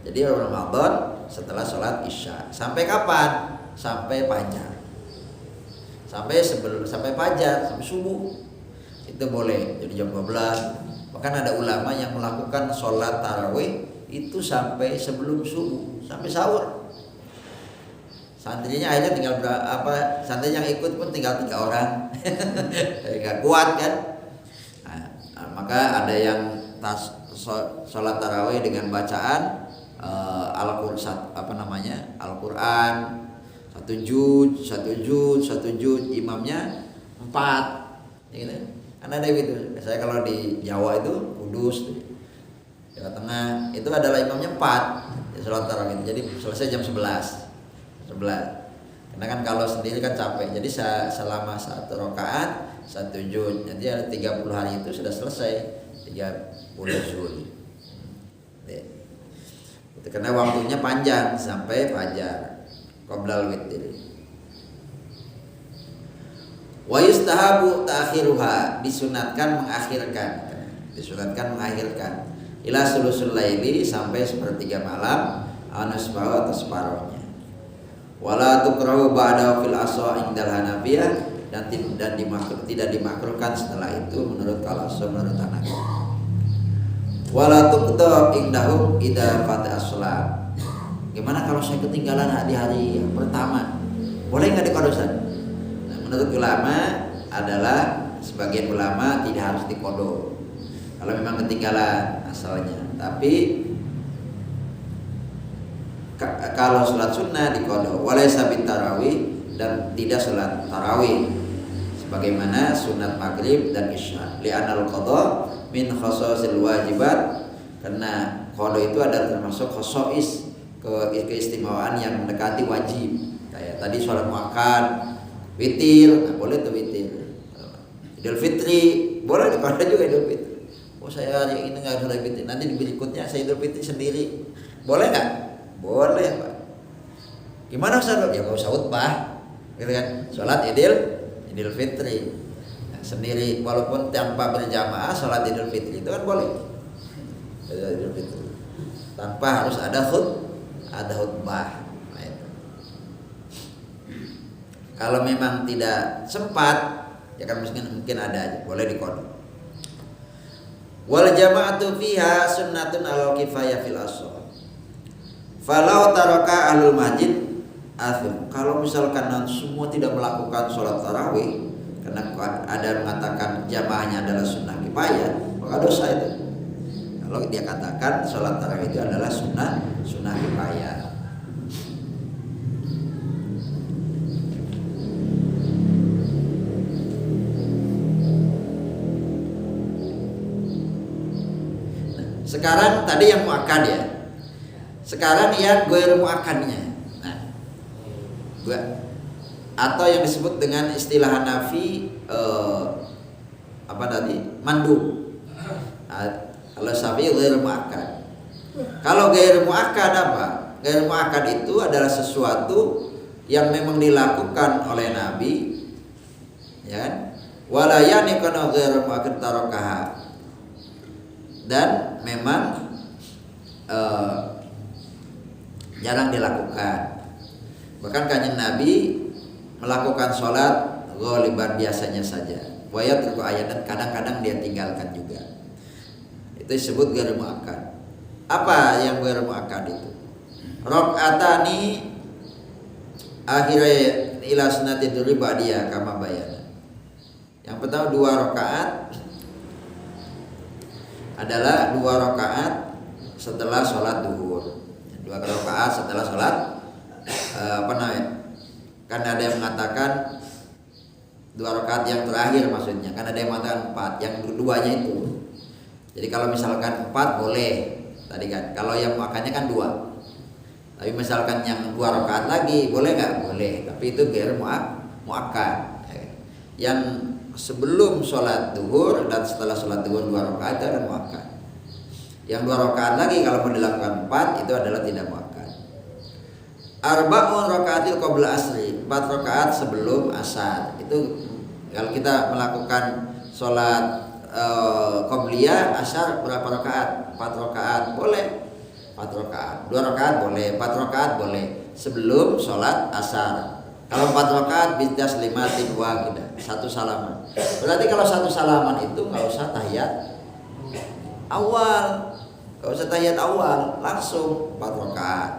Jadi Ramadan setelah sholat isya sampai kapan? Sampai fajar. Sampai fajar, sampai subuh itu boleh. Jadi jam 12. Bahkan ada ulama yang melakukan sholat tarawih itu sampai sebelum subuh, sampai sahur. Santrinya akhirnya tinggal santri yang ikut pun tinggal 3 orang. Gak kuat kan? Nah, maka ada yang sholat tarawih dengan bacaan Al-Quran 1 juz, imamnya 4 gitu. Kan ada gitu. Saya kalau di Jawa itu Kudus, Jawa Tengah itu adalah imamnya 4 ya, sholat tarawih. Jadi selesai jam 11. Karena kan kalau sendiri kan capek. Jadi selama 1 rakaat 1 juz. Jadi ada 30 hari itu sudah selesai 30 juz. Itu karena waktunya panjang sampai fajar. Qoblal witir. Wa yustahabu ta'khiruha, disunatkan mengakhirkan ila sulusul laili, sampai sepertiga malam, anusbahu atau separuhnya. Wala tukrahu ba'da fil aswa indal Hanafiyah, dan tidak dimakruhkan setelah itu menurut Al-Aswa, menurut Hanafi. Wala tuqta indahum idza fata as-shalat. Gimana kalau saya ketinggalan di hari yang pertama? Boleh enggak diqodoskan? Nah, menurut ulama adalah sebagian ulama tidak harus diqodo. Kalau memang ketinggalan asalnya, tapi kalau sholat sunnah diqodo, walaysa bit tarawih, dan tidak sholat tarawih sebagaimana sunat maghrib dan isya. Li'anal qada min khasasil wajibat, karena qada itu adalah termasuk khasais, keistimewaan yang mendekati wajib. Kayak tadi sholat makan, witir, nah boleh tuh witir. Idul Fitri boleh diqodo juga Idul Fitri. Oh saya hari ini nggak sholat witir, nanti di berikutnya saya Idul Fitri sendiri, boleh nggak? Boleh Pak. Gimana Ustaz? Ya nggak usah khutbah, gitu kan? Sholat Idul Fitri sendiri, walaupun tanpa berjamaah, sholat Idul Fitri itu kan boleh. Idul Fitri tanpa harus ada khutbah. Nah, itu. Kalau memang tidak sempat, ya kan mungkin ada aja, boleh diqodo. Wal jama'atu fiha sunnatun alal kifayah fil asr. Falau taraka ahlul masjid athum. Kalau misalkan semua tidak melakukan sholat tarawih karena ada yang mengatakan jamaahnya adalah sunnah kifayah, maka dosa itu. Kalau dia katakan sholat tarawih itu adalah sunnah kifayah. Nah, sekarang tadi yang muakkad ya. Sekarang yang ghairu muakkadnya. Nah, atau yang disebut dengan istilah Hanafi mandub. Kalau Syafi'i ghairu muakkad. Kalau ghairu muakkad apa? Ghairu muakkad itu adalah sesuatu yang memang dilakukan oleh Nabi, ya kan? Wala yani kana ghairu muakkad tarakaha. Dan memang jarang dilakukan. Bahkan kanjeng Nabi melakukan sholat ghaliban biasanya saja. Wayat ruku ayat, dan kadang-kadang dia tinggalkan juga. Itu disebut ghairu muakkad. Apa yang ghairu muakkad itu? Rakaatani akhirnya ila sunnati ba'diyah kama bayana. Yang pertama 2 rakaat adalah 2 rakaat setelah sholat duhur. 2 rakaat setelah sholat Kan ada yang mengatakan 2 rakaat yang terakhir maksudnya. Kan ada yang mengatakan 4, yang keduanya itu. Jadi kalau misalkan 4 boleh tadi kan. Kalau yang makannya kan 2. Tapi misalkan yang 2 rakaat lagi boleh nggak? Boleh. Tapi itu ghairu muakkad. Yang sebelum sholat duhur dan setelah sholat duhur 2 rakaat itu adalah muakkad. Yang 2 rakaat lagi kalau mau dilakukan 4 itu adalah tidak muakkad. arba'un rakaatil qabla asri, 4 rakaat sebelum asar. Itu kalau kita melakukan sholat qobliyah asar berapa rakaat? 4 rakaat boleh, 4 rakaat, 2 rakaat boleh, 4 rakaat boleh sebelum sholat asar. Kalau 4 rakaat bidas limatin wahidah, 1 salaman. Berarti kalau 1 salaman itu nggak usah tahiyat awal, langsung 4 rakaat,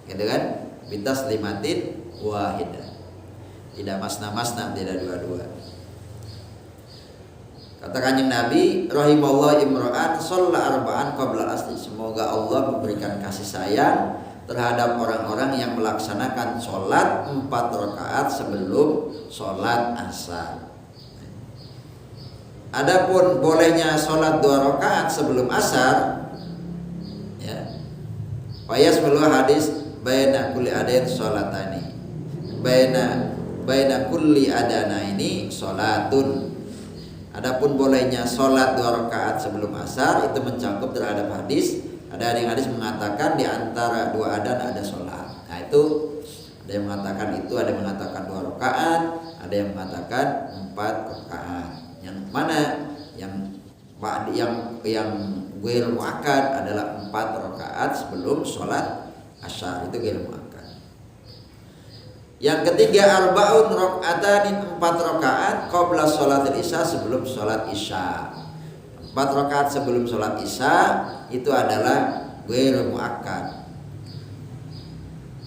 gitu kan? Bidas limatin wahidah, tidak masna-masna, tidak dua-dua. Kata Kanjeng Nabi, rahimallahu imra'an shalla arba'an qabla asri. Semoga Allah memberikan kasih sayang terhadap orang-orang yang melaksanakan sholat 4 rakaat sebelum sholat asar. Adapun bolehnya sholat 2 rakaat sebelum asar, ya. Fayas meluah hadis baina kulli adain sholatani. Baina kulli adana ini sholatun. Adapun bolehnya sholat 2 rakaat sebelum asar itu mencakup terhadap hadis. Ada yang hadis mengatakan di antara 2 adzan ada sholat. Nah itu ada yang mengatakan itu, ada yang mengatakan 2 rakaat, ada yang mengatakan 4 rakaat. Yang mana yang ghair muakkad adalah 4 rakaat sebelum sholat asar, itu ghair muakkad. Yang ketiga arba'un rakaatan, 4 rakaat qabla sholatil isya, sebelum sholat isya. 4 rakaat sebelum sholat isya itu adalah ghair muakkad.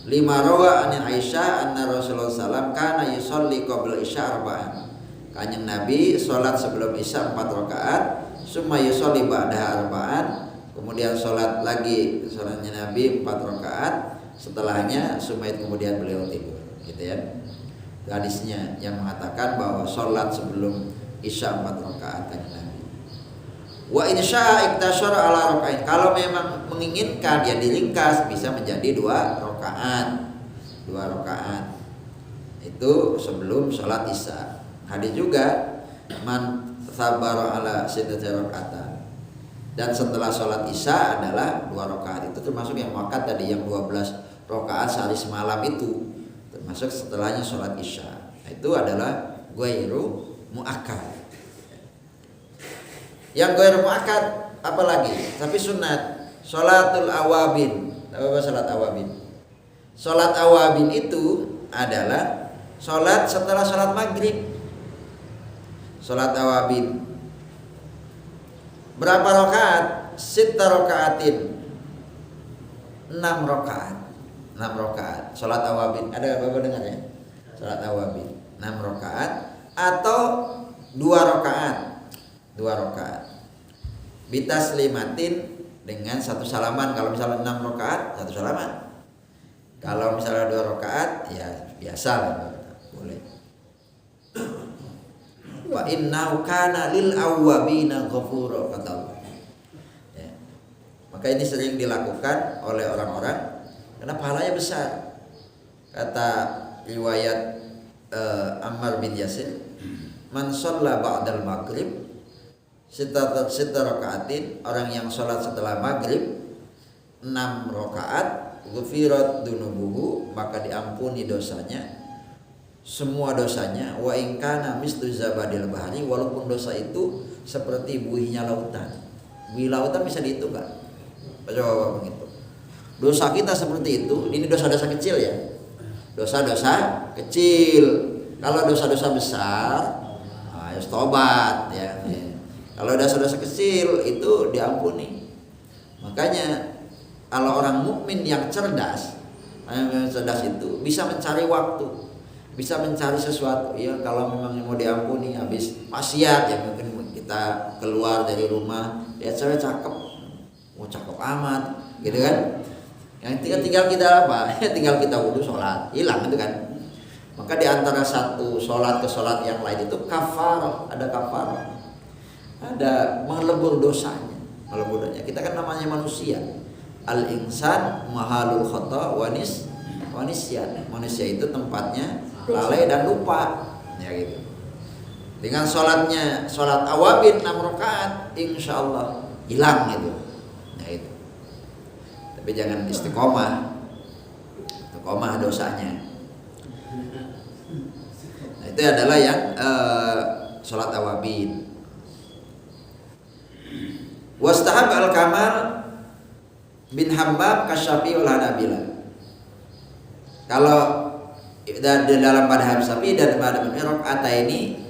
5 rawa an Aisyah anna Rasulullah sallam kana yusolli qabla isya arba'an. Kanjeng Nabi sholat sebelum isya 4 rakaat, summa yusolli ba'daha arba'an, kemudian sholat lagi sholatnya Nabi 4 rakaat, setelahnya summa kemudian beliau tidur, gitu ya. Hadisnya yang mengatakan bahwa sholat sebelum isya 4 rakaat Kanjeng Nabi. Wa in syaa iktasyara ala raka'ain. Kalau memang menginginkan ya diringkas bisa menjadi 2 rakaat. 2 rakaat. Itu sebelum sholat isya. Hadis juga man sabara ala sittati raka'atan. Dan setelah sholat isya adalah 2 rakaat. Itu termasuk yang muakkad tadi, yang 12 rakaat sehari semalam itu. Termasuk setelahnya sholat isya. Itu adalah ghairu muakkad. Yang ghair muakkad apalagi tapi sunat, sholatul awabin. Apa salat awabin? Salat awabin itu adalah salat setelah salat maghrib. Salat awabin berapa rakaat? 6 rakaatin, 6 rakaat. 6 rakaat salat awabin. Ada Bapak dengar ya? Salat awabin 6 rakaat atau 2 rakaat. 2 rakaat bitaslimatin, dengan 1 salaman. Kalau misalnya 6 rakaat 1 salaman. Kalau misalnya 2 rakaat ya biasa lah, boleh. Wa innahu kana lil awwabina ghafura, kata Allah. Ya. Maka ini sering dilakukan oleh orang-orang karena pahalanya besar. Kata riwayat Ammar bin Yasir, man shalla ba'dal maghrib sita rakaatin, orang yang sholat setelah maghrib 6 rakaat, ghufirat dunubuhu, maka diampuni dosanya, semua dosanya, wa in kana mislu zabadil bahri, walaupun dosa itu seperti buihnya lautan. Buih lautan bisa dihitung enggak? Coba begitu. Dosa kita seperti itu, ini dosa-dosa kecil ya. Dosa-dosa kecil. Kalau dosa-dosa besar, ya tobat ya. Kalau dosa-dosa kecil itu diampuni. Makanya kalau orang mukmin yang cerdas itu bisa mencari waktu, bisa mencari sesuatu. Ya kalau memang mau diampuni habis maksiat ya mungkin kita keluar dari rumah, lihat cewek cakep, mau cakep amat, gitu kan? Yang tinggal kita apa? Tinggal kita wudu, sholat, hilang itu kan. Maka di antara satu sholat ke sholat yang lain itu kafar, ada kafar. Ada melebur dosanya, melebur dosanya. Kita kan namanya manusia. Al-insan mahalul khata wanisyan. Manusia itu tempatnya lalai dan lupa. Ya gitu. Dengan sholatnya, sholat awabin 6 rakaat, insyaallah hilang itu. Nah itu. Tapi jangan istiqomah. istiqomah dosanya. Nah, itu adalah yang sholat awabin. Wastahab al-kamal bin Hammam kasyafi wal Hanabilah. Kalau dalam madhab Syafi'i dan madhab Rakaat ini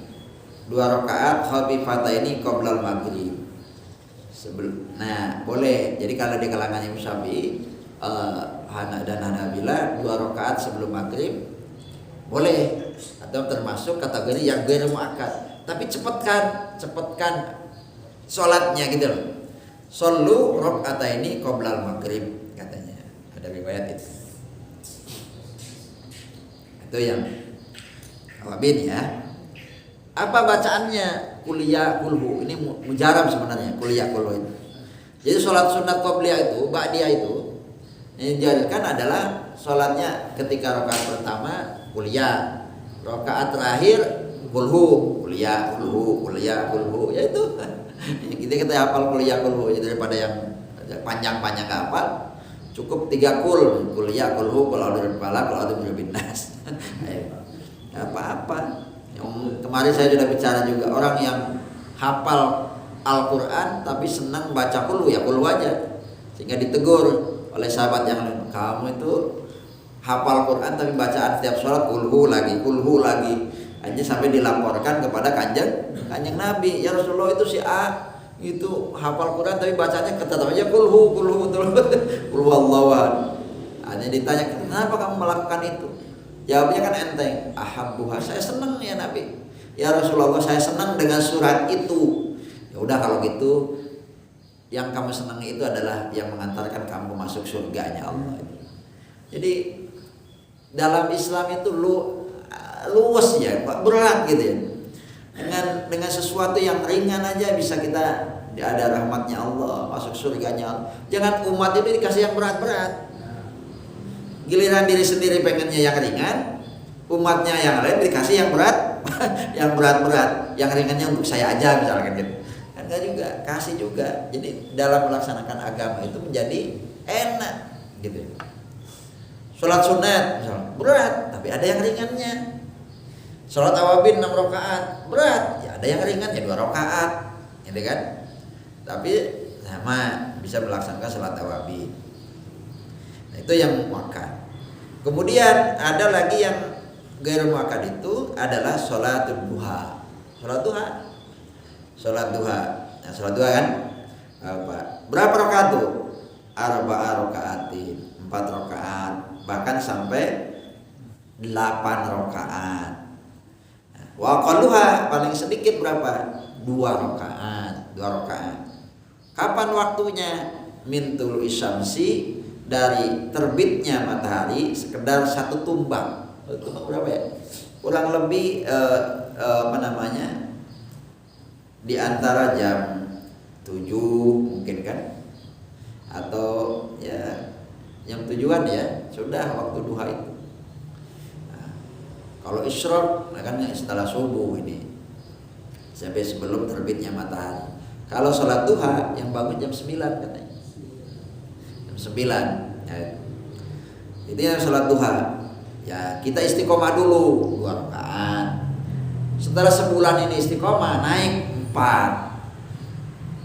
2 rakaat khafifataini qoblal maghrib. Nah, boleh. Jadi kalau di kalangan Imam Syafi'i dan Hanabilah 2 rakaat sebelum maghrib boleh, atau termasuk kategori yang ghairu muakkad. Tapi cepatkan sholatnya gitu loh. Shollu raka'ataini qoblal maghrib katanya. Ada riwayat itu. Itu yang awabin ya. Apa bacaannya? Kuliah kulhu. Ini mujarab sebenarnya kuliah kulhu itu. Jadi sholat sunat qobliyah itu, ba'diyah itu yang dijalankan adalah sholatnya ketika rakaat pertama kuliah, rakaat terakhir kulhu, kuliah kulhu, ya itu. Kita hafal kuliah kulhu daripada yang panjang-panjang nggak hafal. Cukup 3 kuliah kulhu, qul a'udzu birabbil falaq, qul a'udzu birabbin nas. Apa-apa. Yang kemarin saya sudah bicara juga, orang yang hafal Al-Quran tapi senang baca kulhu, ya kulhu aja. Sehingga ditegur oleh sahabat yang lain, kamu itu hafal Quran tapi bacaan setiap sholat kulhu lagi. Hanya sampai dilaporkan kepada kanjeng Nabi, ya Rasulullah, itu si A itu hafal Quran tapi bacanya tetap aja kulhu Allahu ahad. Hanya ditanya, kenapa kamu melakukan itu? Jawabnya kan enteng, ahabbuha, saya senang ya Nabi. Ya Rasulullah, saya senang dengan surat itu. Ya udah kalau gitu, yang kamu senangi itu adalah yang mengantarkan kamu masuk surganya Allah. Jadi dalam Islam itu luas ya, berat gitu ya. Dengan sesuatu yang ringan aja bisa kita ada rahmatnya Allah, masuk surganya Allah. Jangan umat itu dikasih yang berat-berat. Giliran diri sendiri pengennya yang ringan, umatnya yang lain dikasih yang berat, yang berat-berat, yang ringannya untuk saya aja misalkan gitu. Kan enggak juga, kasih juga. Jadi dalam melaksanakan agama itu menjadi enak gitu. Sholat sunat misalnya berat, tapi ada yang ringannya. Sholat awabin 6 rakaat berat, ya ada yang ringannya 2 rakaat, gitu kan? Tapi sama bisa melaksanakan sholat awabin. Nah, itu yang muakkad. Kemudian ada lagi yang ghairu muakkad, itu adalah sholatul duha. Sholat duha. Nah, sholat duha kan apa? Berapa rakaat tuh? 4 rakaatin, 4 rakaat, bahkan sampai 8 rakaat. Wa aqalluha, paling sedikit berapa? 2 rakaat. Kapan waktunya? Min tulu'i syamsi, dari terbitnya matahari sekedar 1 tumbang. Tumbang berapa ya? Kurang lebih di antara jam 7 mungkin kan, atau ya jam 7-an ya sudah waktu duha itu. Nah, kalau isyraq kan setelah subuh ini sampai sebelum terbitnya matahari. Kalau sholat duha yang bangun jam 9 katanya. Jam 9 ya. Itu yang sholat duha. Ya kita istiqomah dulu 2 rakaat. Setelah sebulan ini istiqomah naik 4.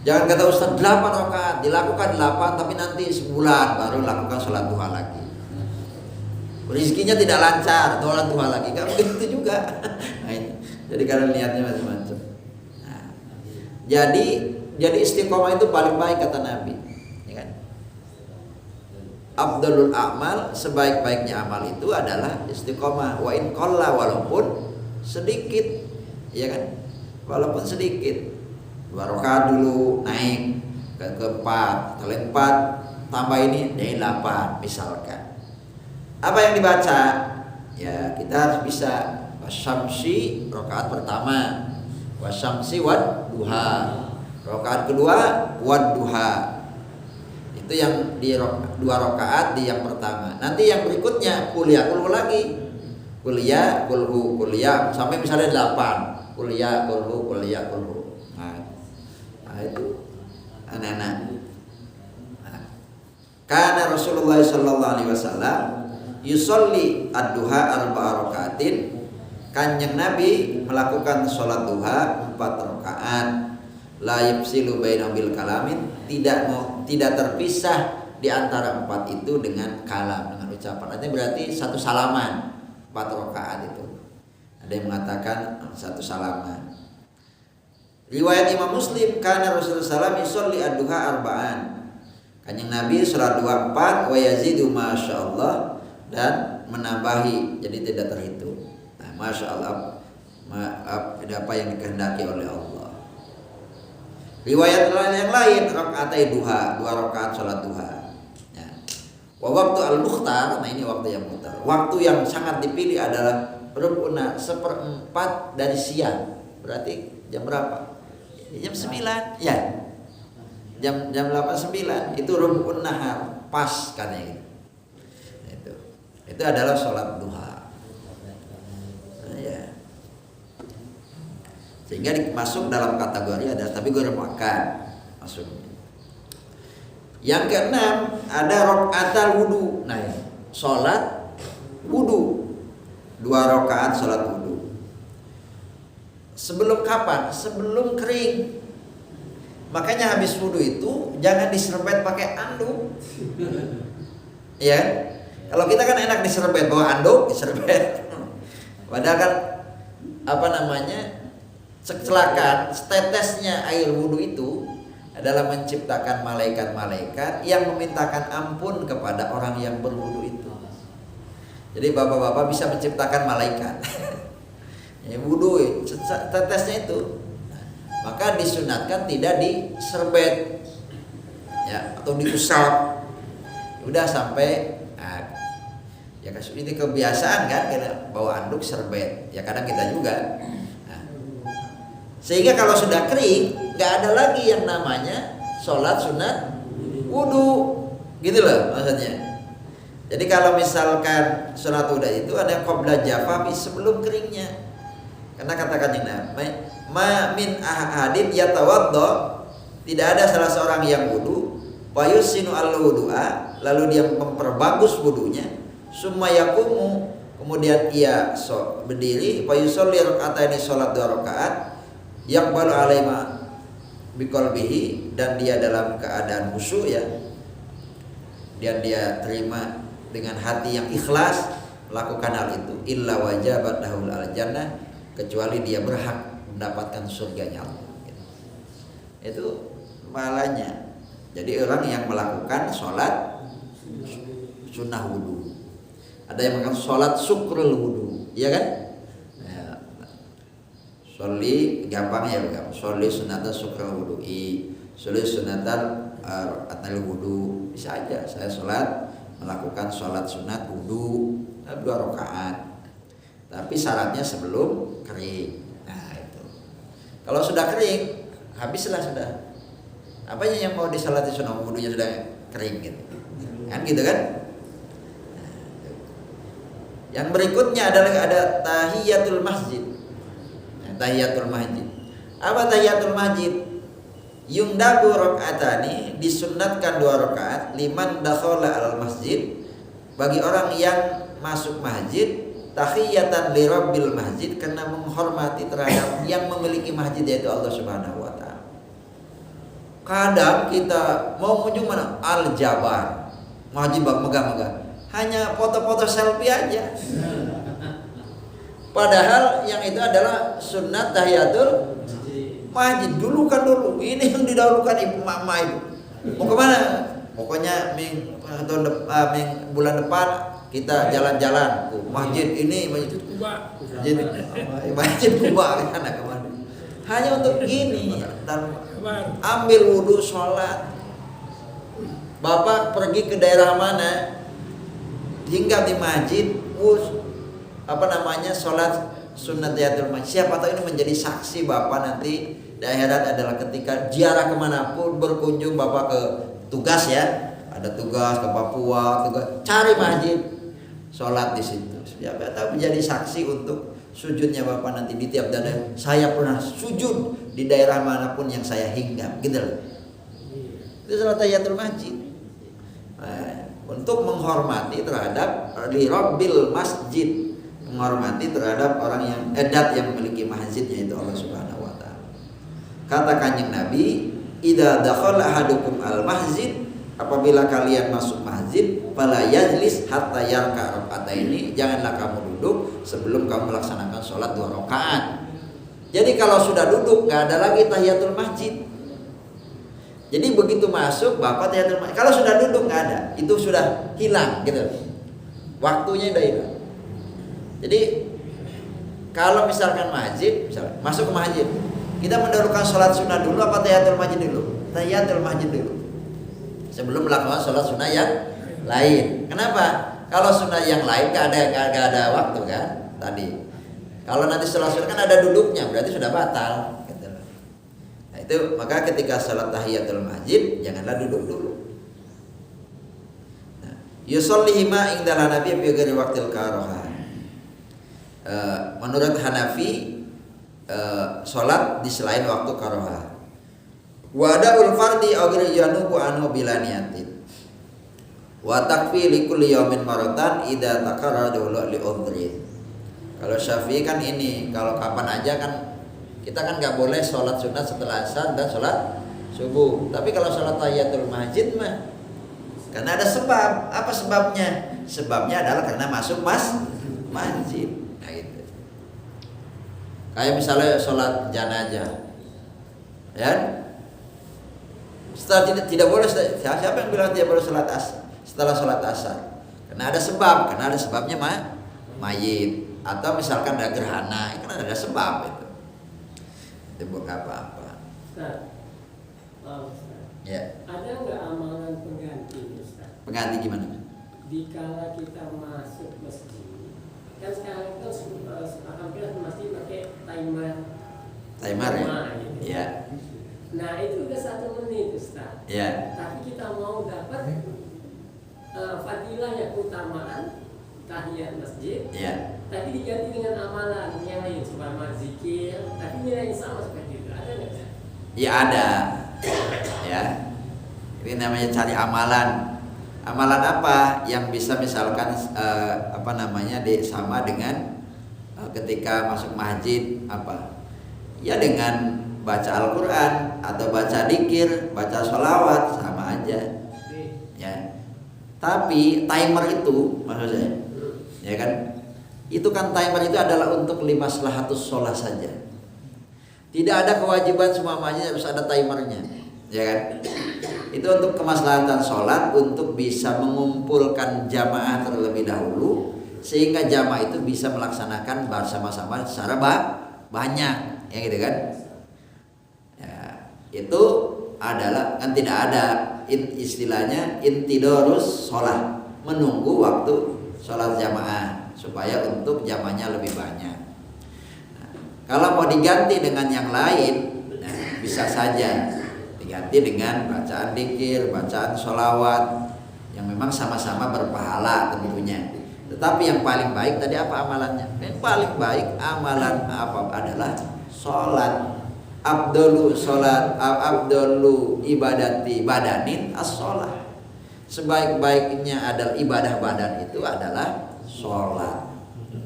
Jangan kata Ustaz 8 rakaat, dilakukan 8 tapi nanti sebulan baru lakukan sholat duha lagi. Rezekinya tidak lancar, sholat duha lagi, enggak begitu juga. Nah, jadi kalau niatnya macam-macam. Nah, jadi istiqomah itu paling baik kata Nabi, ya kan? Afdalul a'mal, sebaik-baiknya amal itu adalah istiqomah. Wa in qalla, walaupun sedikit, ya kan? Walaupun sedikit. 2 rakaat dulu naik ke 4, setelah 4 tambah ini jadi 8 misalkan. Apa yang dibaca? Ya kita harus bisa wasyamsi rakaat pertama, wasyamsi wad duha. Rakaat kedua wad duha. Itu yang di 2 rakaat di yang pertama. Nanti yang berikutnya kuliah kulhu lagi. Kuliah kulhu, kuliah sampai misalnya 8. Kuliah kulhu, kuliah kulhu. Nah, itu anak-anak. Karena Rasulullah sallallahu alaihi wasallam yusolli ad-duha arba'a rakaatin. Kanjeng Nabi melakukan sholat duha 4 rakaat. La yafsilu baina bil kalamin, tidak terpisah di antara 4 itu dengan kalam, dengan ucapan. Artinya berarti satu salaman 4 rakaat itu. Ada yang mengatakan satu salaman. Riwayat Imam Muslim, karena Rasulullah SAW yusolli ad-duha arba'an. Kanjeng Nabi sholat duha 4 wa yazidu masyaallah, dan menambahi, jadi tidak terhitung. Nah, masyaallah apa yang dikehendaki oleh Allah. Riwayat yang lain rakaatai duha, 2 rakaat sholat duha. Ya. Wa waktu al-mukhtar, nah ini waktu yang mukhtar. Waktu yang sangat dipilih adalah rub'una 1/4 dari siang. Berarti jam berapa? Jam 9. Ya. Jam 8:09 itu rub'un nahar, pas katanya gitu. Itu adalah sholat duha. Nah, ya. Sehingga masuk dalam kategori ada, tapi gue makan masuk. Yang keenam ada rakaatul wudu. Nah, sholat wudu, 2 rakaat sholat wudu. Sebelum kapan? Sebelum kering. Makanya habis wudu itu jangan diserbet pakai anduk. Ya, kalau kita kan enak diserbet, bawa anduk diserbet. Padahal kan kecelakaan setetesnya air wudhu itu adalah menciptakan malaikat-malaikat yang memintakan ampun kepada orang yang berwudhu itu. Jadi bapak-bapak bisa menciptakan malaikat. Ya, wudhu tetesnya itu, maka disunatkan tidak diserbet, ya, atau diusap. Udah sampai, ya ini kebiasaan kan, kita bawa anduk serbet. Ya kadang kita juga. Sehingga kalau sudah kering, nggak ada lagi yang namanya sholat sunat wudu, gitu loh maksudnya. Jadi kalau misalkan sholat wudu itu ada qabla jafafi, sebelum keringnya. Karena katakan ini, ma min ahadin yatawaddo, tidak ada salah seorang yang wudu, fayusinu al-wudu'a, lalu dia memperbagus wudunya, summa yaqumu, kemudian ia berdiri, fayusolli raka'ataini, sholat 2 rakaat, yaqbalu alaima biqalbihi, dan dia dalam keadaan khusyuk, ya, dan dia terima dengan hati yang ikhlas melakukan hal itu, illa wajabat lahul al-jannah, kecuali dia berhak mendapatkan surganya Allah. Itu pahalanya. Jadi orang yang melakukan sholat sunnah wudu, ada yang melakukan sholat syukrul wudu, ya kan? Sholli gampang ya, sholli sunatan syukrul wudu'i, sholli sunatan atal wudu, bisa aja saya sholat melakukan sholat sunat wudu 2 rakaat, tapi syaratnya sebelum kering. Nah itu, kalau sudah kering habislah sudah. Apanya yang mau disolati sunat wudunya sudah kering gitu, kan gitu kan? Yang berikutnya adalah ada tahiyatul masjid. Tahiyatul masjid. Apa tahiyatul masjid? Yundabu rakaatani, disunnatkan 2 rakaat, liman dakhala al masjid, bagi orang yang masuk masjid, tahiyatan li rabbil masjid, karena menghormati terhadap yang memiliki masjid, yaitu Allah Subhanahu wa taala. Kadang kita mau kunjung mana? Al Jabar, masjid megah-megah, hanya foto-foto selfie aja. Padahal yang itu adalah sunnat tahiyatul masjid. Dulu, ini yang didahulukan ibu mama itu. Mau kemana? Pokoknya bulan depan kita jalan-jalan ke masjid ini, masjid Kuba. Masjid Kuba kan kemana? Hanya untuk ini, dan ambil wudhu sholat. Bapak pergi ke daerah mana, hingga di masjid, sholat sunnat tahiyatul masjid. Siapa tahu ini menjadi saksi Bapak nanti di akhirat adalah ketika ziarah kemanapun berkunjung Bapak ke tugas, ya, ada tugas ke Papua, cari masjid, sholat di situ. Siapa tahu menjadi saksi untuk sujudnya Bapak nanti di tiap daerah. Saya pernah sujud di daerah manapun yang saya hinggap, gitu loh. Itu sholat tahiyatul masjid. Nah, untuk menghormati terhadap li rabbil masjid, menghormati terhadap orang yang edat yang memiliki masjidnya, itu Allah Subhanahu wa taala. Kata Kanjeng Nabi, idza dakhala ahadukum al masjid, apabila kalian masuk masjid, fala yajlis hatta yarka raka'ataini, janganlah kamu duduk sebelum kamu melaksanakan sholat 2 rakaat. Jadi kalau sudah duduk nggak ada lagi tahiyatul masjid. Jadi begitu masuk bapak tahiyatul masjid. Kalau sudah duduk nggak ada, itu sudah hilang gitu. Waktunya udah hilang. Jadi kalau misalkan masjid, misalnya masuk ke masjid, kita mendahulukan sholat sunnah dulu apa tahiyatul masjid dulu? Tahiyatul masjid dulu. Sebelum melakukan sholat sunnah yang lain. Kenapa? Kalau sunnah yang lain gak ada waktu kan tadi. Kalau nanti sholat sunnah kan ada duduknya, berarti sudah batal. Gitu. Nah itu maka ketika sholat tahiyatul masjid janganlah duduk dulu. Nah, yusallihima indal Hanafi fi ghairi waqtil karaha. Menurut Hanafi sholat di selain waktu karaha. Wadaul fardi agri yanubu anhu bila niyatin. Wa takfi li kulli yaumin maratan idza takarrara dulu li udhri. Kalau Syafi'i kan ini, kalau kapan aja kan kita kan nggak boleh sholat sunat setelah asar dan sholat subuh. Tapi kalau sholat tahiyatul masjid mah karena ada sebab. Apa sebabnya? Sebabnya adalah karena masuk masjid. Nah itu. Kayak misalnya sholat janazah, ya. Setelah tidak boleh, siapa yang bilang tidak boleh sholat asar setelah sholat asar? Karena ada sebab, karena ada sebabnya mayit, atau misalkan ada gerhana, itu kan ada sebab itu bukan apa-apa. Ustaz. Ya. Ada nggak amalan pengganti, Ustaz? Pengganti gimana? Dikala kita masuk masjid, kan sekarang itu hampir masjid pakai timer ya? Gitu. Ya. Nah itu udah 1 menit, Ustaz. Ya. Tapi kita mau dapat fadilah yang keutamaan tahiyat masjid. Ya. Tapi diganti dengan amalan yang lain, supaya zikir, tapi nilai yang sama seperti itu. Ada nggak? Ya ada. Ya. Ini namanya cari amalan. Amalan apa yang bisa misalkan sama dengan ketika masuk masjid apa? Ya dengan baca Al-Quran atau baca dzikir, baca sholawat, sama aja. Ya. Tapi timer itu maksud saya, ya kan? Itu kan timer itu adalah untuk limaslahatus sholat saja. Tidak ada kewajiban semua masjid harus ada timernya, ya kan? Itu untuk kemaslahatan sholat, untuk bisa mengumpulkan jamaah terlebih dahulu, sehingga jamaah itu bisa melaksanakan bersama-sama secara banyak, ya gitu kan? Ya, itu adalah kan tidak ada istilahnya intidorus sholat, menunggu waktu sholat jamaah supaya untuk jamaahnya lebih banyak. Nah, kalau mau diganti dengan yang lain, nah, bisa saja diganti dengan bacaan dzikir, bacaan sholawat yang memang sama-sama berpahala tentunya. Tetapi yang paling baik tadi apa amalannya? Yang paling baik amalan apa adalah sholat. Abdulu sholat, abdulu ibadati badanin as-sholat. Sebaik-baiknya adalah ibadah badan itu adalah sholat.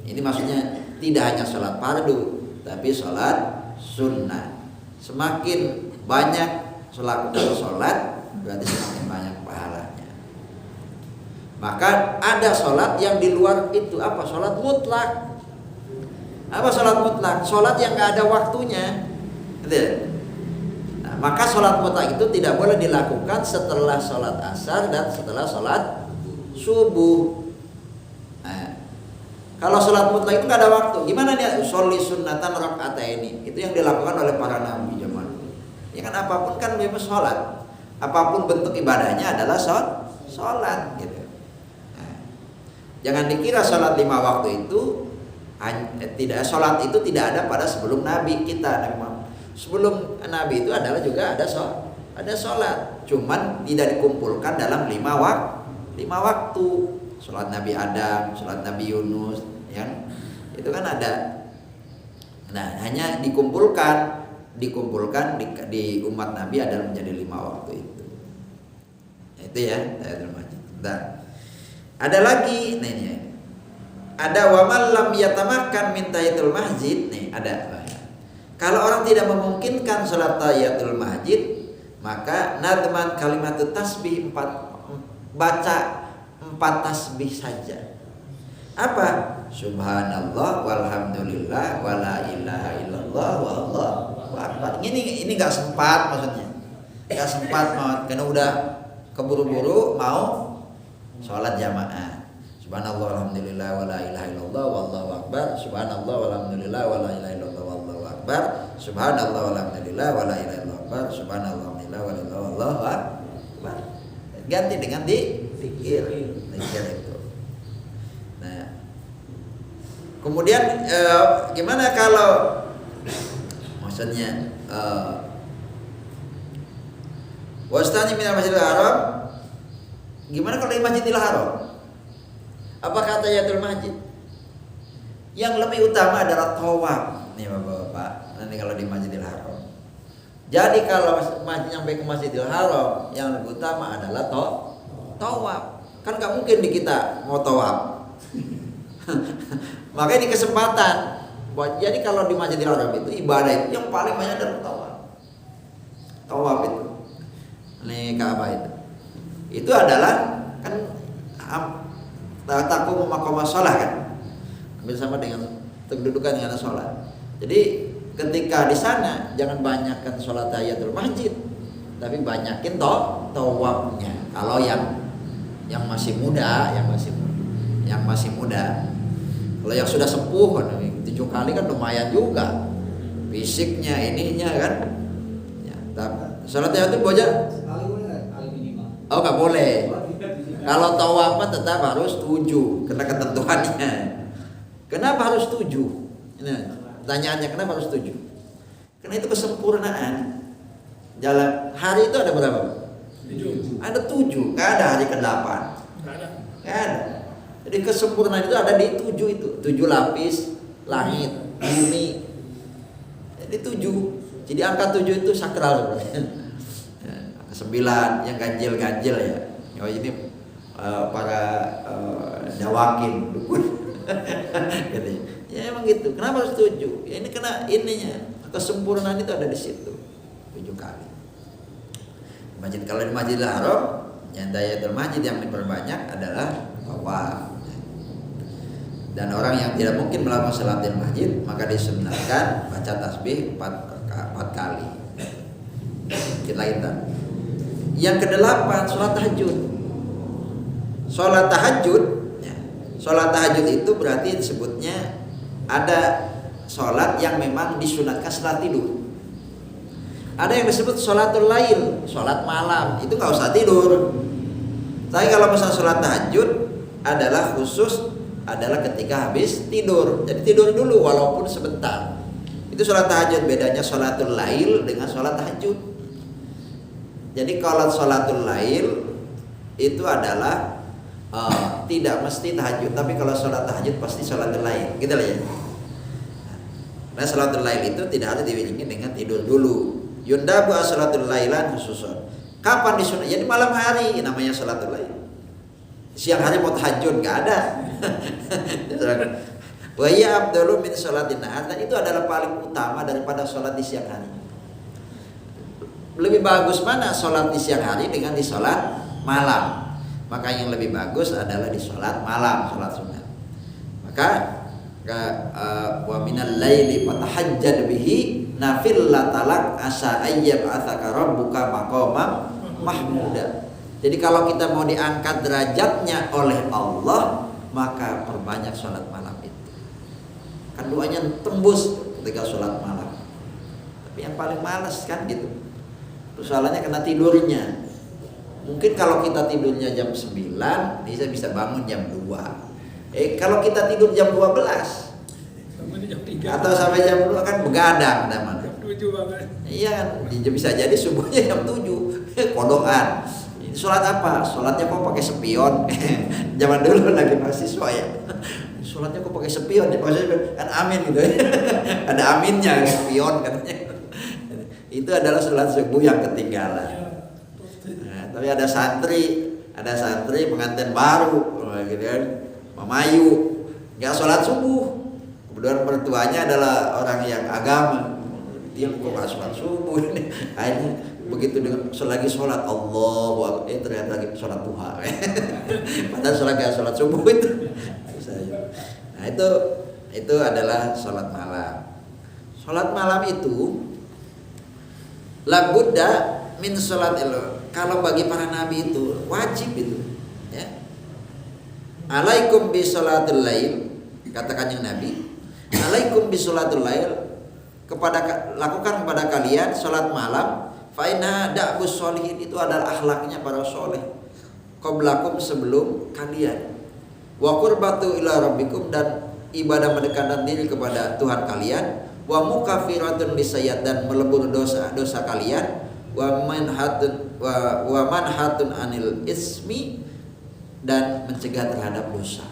Ini maksudnya tidak hanya sholat fardu, tapi sholat sunnah. Semakin banyak sholat berarti semakin banyak pahalanya. Maka ada sholat yang di luar itu apa? Sholat mutlak. Apa sholat mutlak? Sholat yang nggak ada waktunya. Nah, maka sholat mutlak itu tidak boleh dilakukan setelah sholat asar dan setelah sholat subuh. Nah, kalau sholat mutlak itu nggak ada waktu. Gimana nih? Sholli sunnatan raka'ataini. Itu yang dilakukan oleh para nabi zaman dulu. Ya kan apapun kan bebas sholat. Apapun bentuk ibadahnya adalah sholat gitu. Nah, jangan dikira sholat 5 waktu itu tidak, sholat itu tidak ada pada sebelum Nabi kita. Sebelum Nabi itu adalah juga ada sholat, cuman tidak dikumpulkan dalam 5 waktu. Sholat Nabi Adam, sholat Nabi Yunus, yang itu kan ada. Nah, hanya dikumpulkan di umat Nabi adalah menjadi 5 waktu itu. Itu ya, tahiyatul masjid. Nah, Ada lagi, nah ini ada wa man lam yatamakkan min tahiyatul masjid, nih ada. Kalau orang tidak memungkinkan salat tahiyatul masjid, maka nadman kalimat tasbih 4, baca 4 tasbih saja. Apa? Subhanallah walhamdulillah wala ilaha illallah wallahu akbar. Ini enggak sempat maksudnya. Enggak sempat mau karena udah keburu-buru mau sholat jamaah. Subhanallah walhamdulillah wala ilaha illallah wallahu akbar. Subhanallah walhamdulillah wala ilaha illallah wallahu akbar. Subhanallah walhamdulillah wala ilaha illallah akbar. Subhanallah walhamdulillah wala ilaha illallah wallahu akbar. Ganti dengan zikir itu. Nah, kemudian gimana kalau maksudnya wastani minal masjidil haram, gimana kalau di Masjidil Haram? Apa kata tahiyatul masjid? Yang lebih utama adalah tawaf. Nih Bapak-bapak, nanti kalau di Masjidil Haram. Jadi kalau sampai ke Masjidil Haram, yang lebih utama adalah tawaf. Kan nggak mungkin di kita mau tawaf. Makanya ini kesempatan. Jadi kalau di Masjidil Haram itu ibadah itu yang paling banyak adalah tawaf. Tawaf itu. Ini Ka'bah itu adalah kan takum maqama shalah kan, hampir sama dengan kedudukan dengan sholat. Jadi ketika di sana jangan banyakkan sholat tahiyatul masjid, tapi banyakin tawafnya. Kalau yang masih muda, kalau yang sudah sepuh 7 kali kan lumayan juga fisiknya ininya kan. Ya, sholat tahiyatul bocah oh nggak boleh. Kalau tawaf tetap harus 7 karena ketentuannya. Kenapa harus 7? Ini pertanyaannya, kenapa harus 7? Karena itu kesempurnaan. Jalan hari itu ada berapa? 7. Ada 7, nggak ada hari ke-8. Nggak ada. Jadi kesempurnaan itu ada di 7 itu. 7 lapis langit, bumi. Jadi 7. Jadi angka 7 itu sakral sebenarnya. 9 yang ganjil-ganjil ya. Oh ini para dawakin dukun. Gitu. Ya emang gitu. Kenapa harus 7? Ya ini kena ininya. Kesempurnaan itu ada di situ. 7 kali. Masjid kalau di Masjidil Haram, yang tahiyatul masjid yang diperbanyak adalah tawaf. Dan orang yang tidak mungkin melakukan salatil masjid, maka disunnahkan baca tasbih 4 kali. Kita lihat. Yang ke-8 sholat tahajud. Sholat tahajud, ya. Sholat tahajud itu berarti disebutnya ada sholat yang memang disunatkan setelah tidur. Ada yang disebut sholatul lail, sholat malam. Itu nggak usah tidur. Tapi kalau misalnya sholat tahajud adalah khusus adalah ketika habis tidur. Jadi tidur dulu walaupun sebentar. Itu sholat tahajud. Bedanya sholatul lail dengan sholat tahajud. Jadi kalau sholatul lail itu adalah tidak mesti tahajud, tapi kalau sholat tahajud pasti sholatul lail, gitu lah ya. Nah sholatul lail itu tidak harus diiringi dengan tidur dulu. Yundabu sholatul lailan khususon. Kapan disunat? Jadi malam hari namanya sholatul lail. Siang hari mau tahajud nggak ada. Wa ya abdulu min sholatin nahar, dan itu adalah paling utama daripada sholat di siang hari. Lebih bagus mana sholat di siang hari dengan di sholat malam? Maka yang lebih bagus adalah di sholat malam, sholat sunat. Maka wa minal laili fatahajjad bihi nafillatalak asa ayyab atsaka rabbuka maqamam mahmuda. Jadi kalau kita mau diangkat derajatnya oleh Allah, maka perbanyak sholat malam itu. Kan doanya tembus ketika sholat malam. Tapi yang paling malas kan gitu. Soalnya kena tidurnya. Mungkin kalau kita tidurnya jam 9, bisa bangun jam 2. Kalau kita tidur jam 12 atau sampai jam 2 kan begadang namanya. 7 banget. Iya kan, bisa jadi subuhnya jam 7. Kodokan. Sholat apa? Sholatnya kok pakai spion. Zaman dulu lagi mahasiswa ya. Sholatnya kok pakai spion ya? Maksudnya kan amin gitu. Ada aminnya, spion katanya. Itu adalah sholat subuh yang ketinggalan. Nah, tapi ada santri ada santri pengantin baru gitu kan, memayu nggak sholat subuh, kemudian mertuanya adalah orang yang agama, dia kok nggak sholat subuh ini, akhirnya begitu dengan lagi sholat Allah, ternyata lagi sholat duha, padahal sholat subuh itu. Nah itu adalah sholat malam. Sholat malam itu la budda min sholat kalau bagi para nabi itu wajib itu, ya. Alaikum bi sholatil lail, katakan yang nabi, alaikum bi sholatil lail, lakukan kepada kalian sholat malam. Fa inna da'bus sholihin, itu adalah akhlaknya para sholeh. Qablakum, sebelum kalian. Wa qurbatu ila rabbikum, dan ibadah mendekatkan diri kepada Tuhan kalian. Wa mukaffiratun lisayyi'at, dan melebur dosa kalian. Wa manhatun anil ismi, dan mencegah terhadap dosa.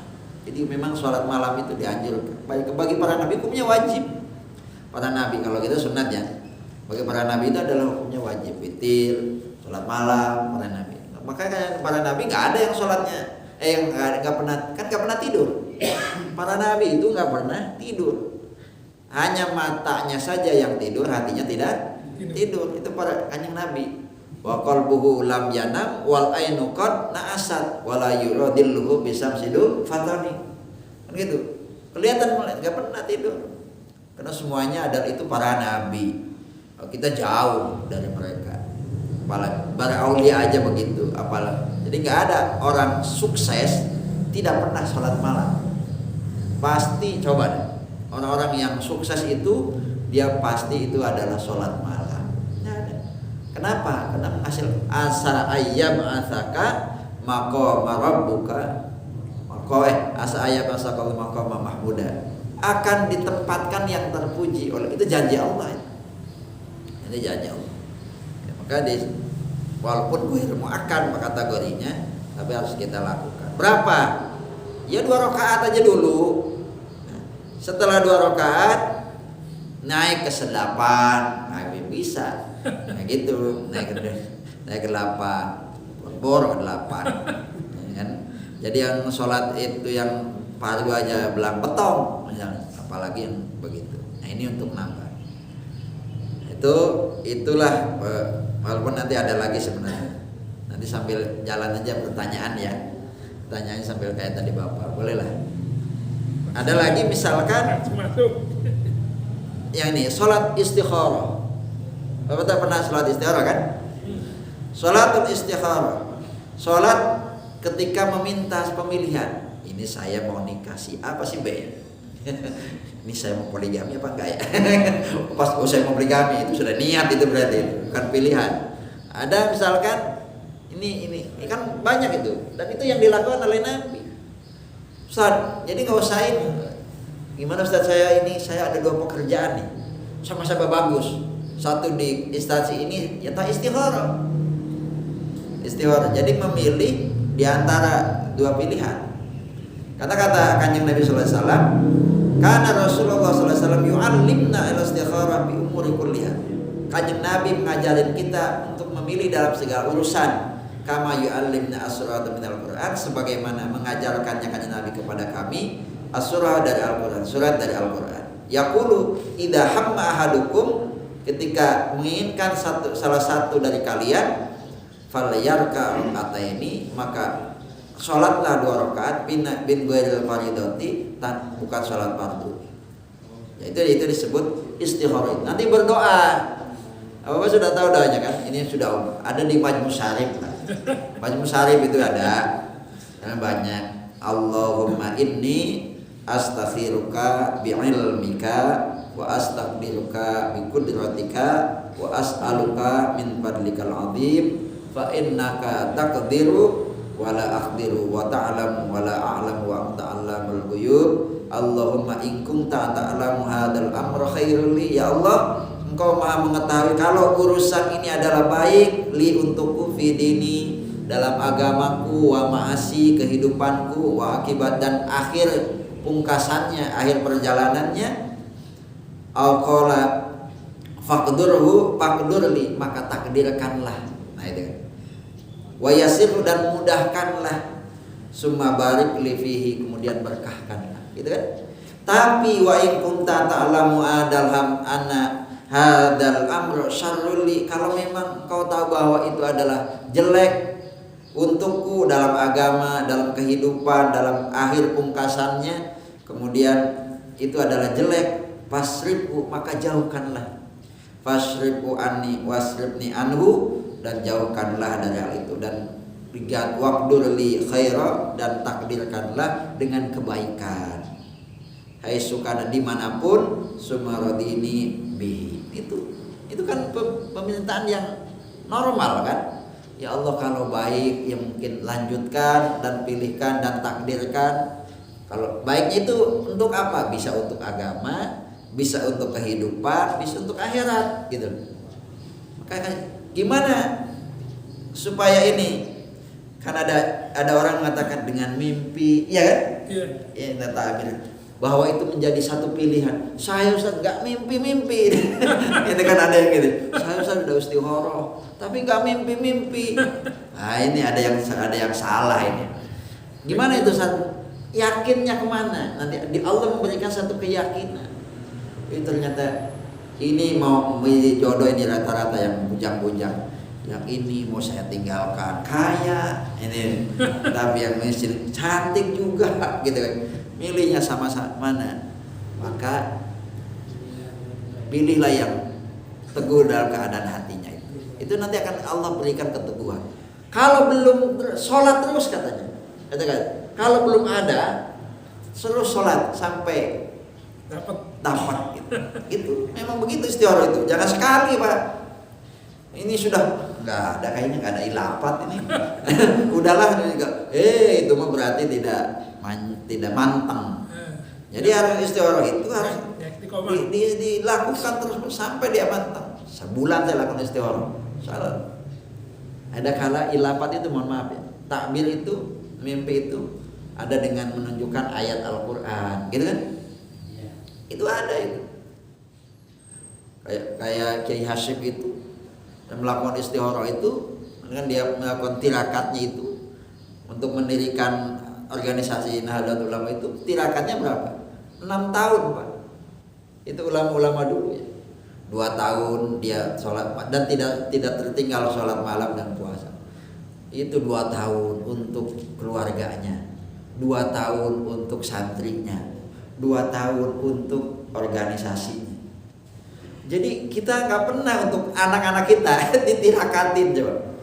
Jadi memang sholat malam itu dianjurkan. Bagi para nabi hukumnya wajib. Para nabi, kalau kita sunatnya, bagi para nabi itu adalah hukumnya wajib. Witir, sholat malam para nabi. Makanya para nabi nggak ada yang sholatnya yang nggak pernah tidur. Para nabi itu nggak pernah tidur. Hanya matanya saja yang tidur, hatinya tidak tidur. Itu para kanjeng nabi. Wa qalbuhu lam yanam wal ainu qad na'asat wala yuradilluhu bisamsidu fatani. Kan gitu. Kelihatan enggak pernah tidur. Karena semuanya adalah itu para nabi. Kita jauh dari mereka. Para aulia aja begitu, apalagi. Jadi enggak ada orang sukses tidak pernah sholat malam. Pasti coba deh. Orang-orang yang sukses itu dia pasti itu adalah sholat malam. Kenapa? Karena hasil asa ayyam asaka maqama rabbuka asa ayyam asaka maqama mahmuda, akan ditempatkan yang terpuji oleh, itu janji Allah. Ini janji Allah. Ya, maka walaupun gue akan kategorinya, tapi harus kita lakukan. Berapa? Ya 2 rakaat aja dulu. Setelah 2 rakaat naik ke 8, nah bisa. Nah gitu, naik ke 8, bor 8. Ya kan? Jadi yang sholat itu yang fardu aja belang betong, misalnya, apalagi yang begitu. Nah ini untuk nambah. Itulah, walaupun nanti ada lagi sebenarnya. Nanti sambil jalan aja pertanyaan ya. Pertanyaannya sambil kayak tadi Bapak, boleh lah. Ada lagi misalkan yang ini sholat istikharah. Bapak tak pernah sholat istikharah kan? Sholatul istikharah, sholat ketika meminta pemilihan. Ini saya mau nikah si apa sih B? Ini saya mau poligami apa enggak ya? Pas saya mau poligami itu sudah niat, itu berarti bukan pilihan. Ada misalkan ini kan banyak itu, dan itu yang dilakukan oleh Nabi. Ustaz, jadi nggak usahain. Gimana Ustaz, saya ada 2 pekerjaan nih, sama-sama bagus. Satu di instansi ini, ya tak istikharah. Jadi memilih di antara 2 pilihan. Kata kanjeng Nabi sallallahu alaihi wasallam, karena Rasulullah sallallahu alaihi wasallam yu'allimna al-istikharah bi umuri kulliha. Kanjeng Nabi mengajarin kita untuk memilih dalam segala urusan. Kama yu'allimna as-surata minal Qur'an, sebagaimana mengajarkannya kanjeng Nabi kepada kami as-surah dari Al-Qur'an, surat dari Al-Qur'an. Yaqulu idza hamma ahadukum, ketika menginginkan salah satu dari kalian, falyarka ataini, maka sholatlah 2 rakaat bin ghairil faridati, bukan sholat fardu. Ya, itu disebut istikharah. Nanti berdoa. Bapak sudah tahu doanya kan? Ini sudah ada di Majmu' Syarif. Majmu' Syarif itu ada, dan banyak. Allahumma inni astaghfiruka bi'ilmika wa astaqdiruka bi qudratika wa as'aluka min fadlikal azim fa innaka taqdiru wa la aqdiru wa ta'lamu wa la a'lamu wa anta 'allamul ghuyub. Allahumma in kunta ta'lamu hadzal amra khairul li, ya Allah, Engkau Maha mengetahui kalau urusan ini adalah baik li untukku fi dini, dalam agamaku, wa ma'asi, kehidupanku, wa akibat, dan akhir pungkasannya, akhir perjalanannya. Au qala faqdurli, maka takdirkanlah. Nah itu kan. Wa yassirhu dan mudahkanlah, summa barik li fihi kemudian berkahkanlah, gitu kan? Tapi wa in kunta ta'lamu adalham anna hadal amru syarrul li, kalau memang kau tahu bahwa itu adalah jelek untukku dalam agama, dalam kehidupan, dalam akhir pungkasannya, kemudian itu adalah jelek, fasrifu maka jauhkanlah, fasrifu anni wasrifni anhu, dan jauhkanlah dari hal itu, dan waqdur li khaira, dan takdirkanlah dengan kebaikan, haitsu kana dimanapun sumaradini bihi. Itu kan permintaan yang normal kan. Ya Allah, kalau baik ya mungkin lanjutkan dan pilihkan dan takdirkan. Kalau baiknya itu untuk apa? Bisa untuk agama, bisa untuk kehidupan, bisa untuk akhirat, gitu. Makanya gimana supaya ini? Kan ada orang mengatakan dengan mimpi, ya kan? Iya. Ya, ta'bir bahwa itu menjadi satu pilihan. Saya Ustaz nggak mimpi-mimpi. Ini kan ada yang gitu. Saya Ustaz udah istikharah, tapi nggak mimpi-mimpi. Nah ini ada yang salah ini. Gimana itu Ustaz? Yakinnya kemana? Nanti di Allah memberikan satu keyakinan. Ini ternyata ini mau memilih jodoh ini rata-rata yang bujang-bujang. Yang ini mau saya tinggalkan, kaya ini, tapi yang miskin cantik juga, gitu kan. Milihnya sama-sama mana? Maka pilihlah yang teguh dalam keadaan hatinya itu. Itu nanti akan Allah berikan keteguhan. Kalau belum sholat terus katanya, katakan kalau belum ada terus sholat sampai dapat gitu. Itu memang begitu istikharah itu. Jangan sekali Pak. Ini sudah nggak ada, kayaknya nggak ada ilafat ini. Udahlah itu mah berarti tidak mantang. Jadi harus istikharah itu harus dilakukan terus sampai dia mantang. Sebulan saya lakukan istikharah. Salah. Ada kala ilafat itu, mohon maaf ya. Takbir itu, mimpi itu ada dengan menunjukkan ayat Al-Qur'an, gitu kan? Itu ada itu. Kayak Kiai Hasyim itu dan melakukan istikharah itu dengan dia melakukan tirakatnya itu untuk mendirikan organisasi Nahdlatul Ulama itu, tirakatnya berapa? 6 tahun Pak. Itu ulama-ulama dulu ya. 2 tahun dia sholat dan tidak tertinggal sholat malam dan puasa. Itu 2 tahun untuk keluarganya, 2 tahun untuk santrinya, 2 tahun untuk organisasinya. Jadi kita nggak pernah untuk anak-anak kita ditirakatin coba.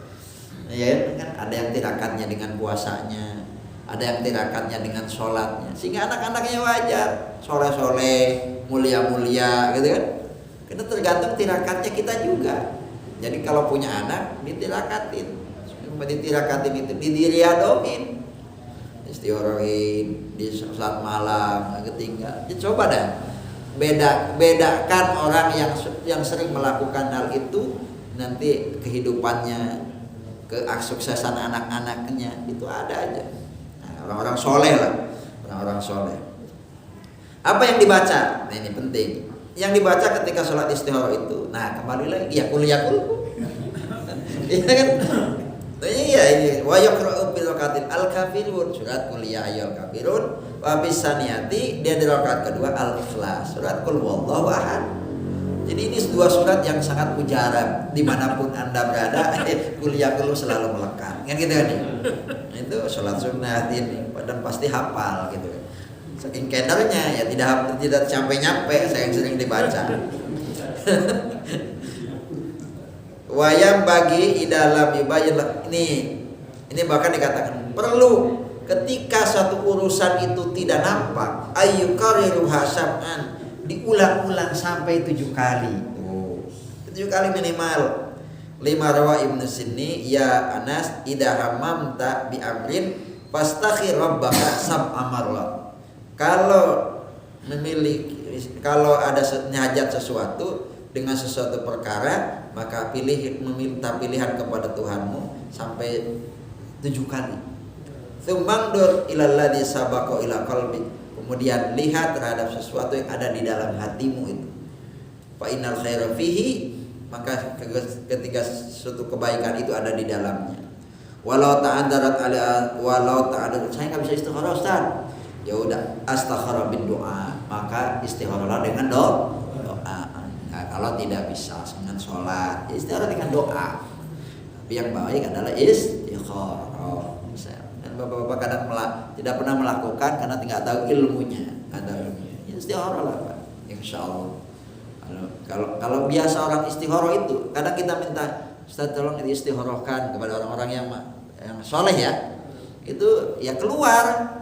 Ya kan ada yang tirakatnya dengan puasanya, ada yang tirakatnya dengan sholatnya, sehingga anak-anaknya wajar, soleh-soleh, mulia-mulia, gitu kan. Kita tergantung tirakatnya kita juga. Jadi kalau punya anak ditirakatin itu didiriadoin, istighorohin di saat malam ketinggal. Jadi coba dah bedakan orang yang sering melakukan hal itu, nanti kehidupannya, kesuksesan anak-anaknya itu ada aja. Nah, orang-orang soleh lah, orang-orang soleh. Apa yang dibaca? Nah ini penting. Yang dibaca ketika sholat istikharah itu, nah kembali lagi ya kuliah iya kan? Iya ini wa yaqra'u bil rakatil al-kafirun, surat kuliah ayyul kafirun, wa bisaniyati dia di rakaat kedua al-ikhlas, surat qul huwallahu ahad. Jadi ini 2 surat yang sangat mujarab dimanapun Anda berada, kuliah selalu melekat. Kan gitu kan? Itu sholat sunnah ini dan pasti hafal gitu kan. Saking kendarnya ya tidak sampai-nyampe saya yang sering dibaca. Wayam bagi dalam ibadah ini bahkan dikatakan perlu ketika satu urusan itu tidak nampak ayyukariru hasaban, diulang-ulang sampai 7 kali. 7 kali minimal. 5 rawa Ibnu Sinni, ya Anas idza hammamta bi amrin fastakhir rabbaka sab'a marrat. Kalau ada hajat sesuatu dengan sesuatu perkara, maka meminta pilihan kepada Tuhanmu sampai 7 kali. Tsumangdur ilal ladzi sabaqa ila qalbi. Kemudian lihat terhadap sesuatu yang ada di dalam hatimu itu. Fa innal khaira fihi, maka ketika suatu kebaikan itu ada di dalamnya. Walau ta'adarat saya nggak bisa istikharah Ustaz. Ya udah astakhara bin doa, maka istikharahlah dengan doa. Nah, kalau tidak bisa dengan sholat, ya istikharah dengan doa. Tapi yang baik adalah istikharah. Dan bapak-bapak kadang tidak pernah melakukan karena tidak tahu ilmunya. Ya istikharah lah Pak. Insya Allah. Kalau biasa orang istikharah itu, kadang kita minta Ustaz tolong istikharahkan kepada orang-orang yang soleh ya. Itu ya keluar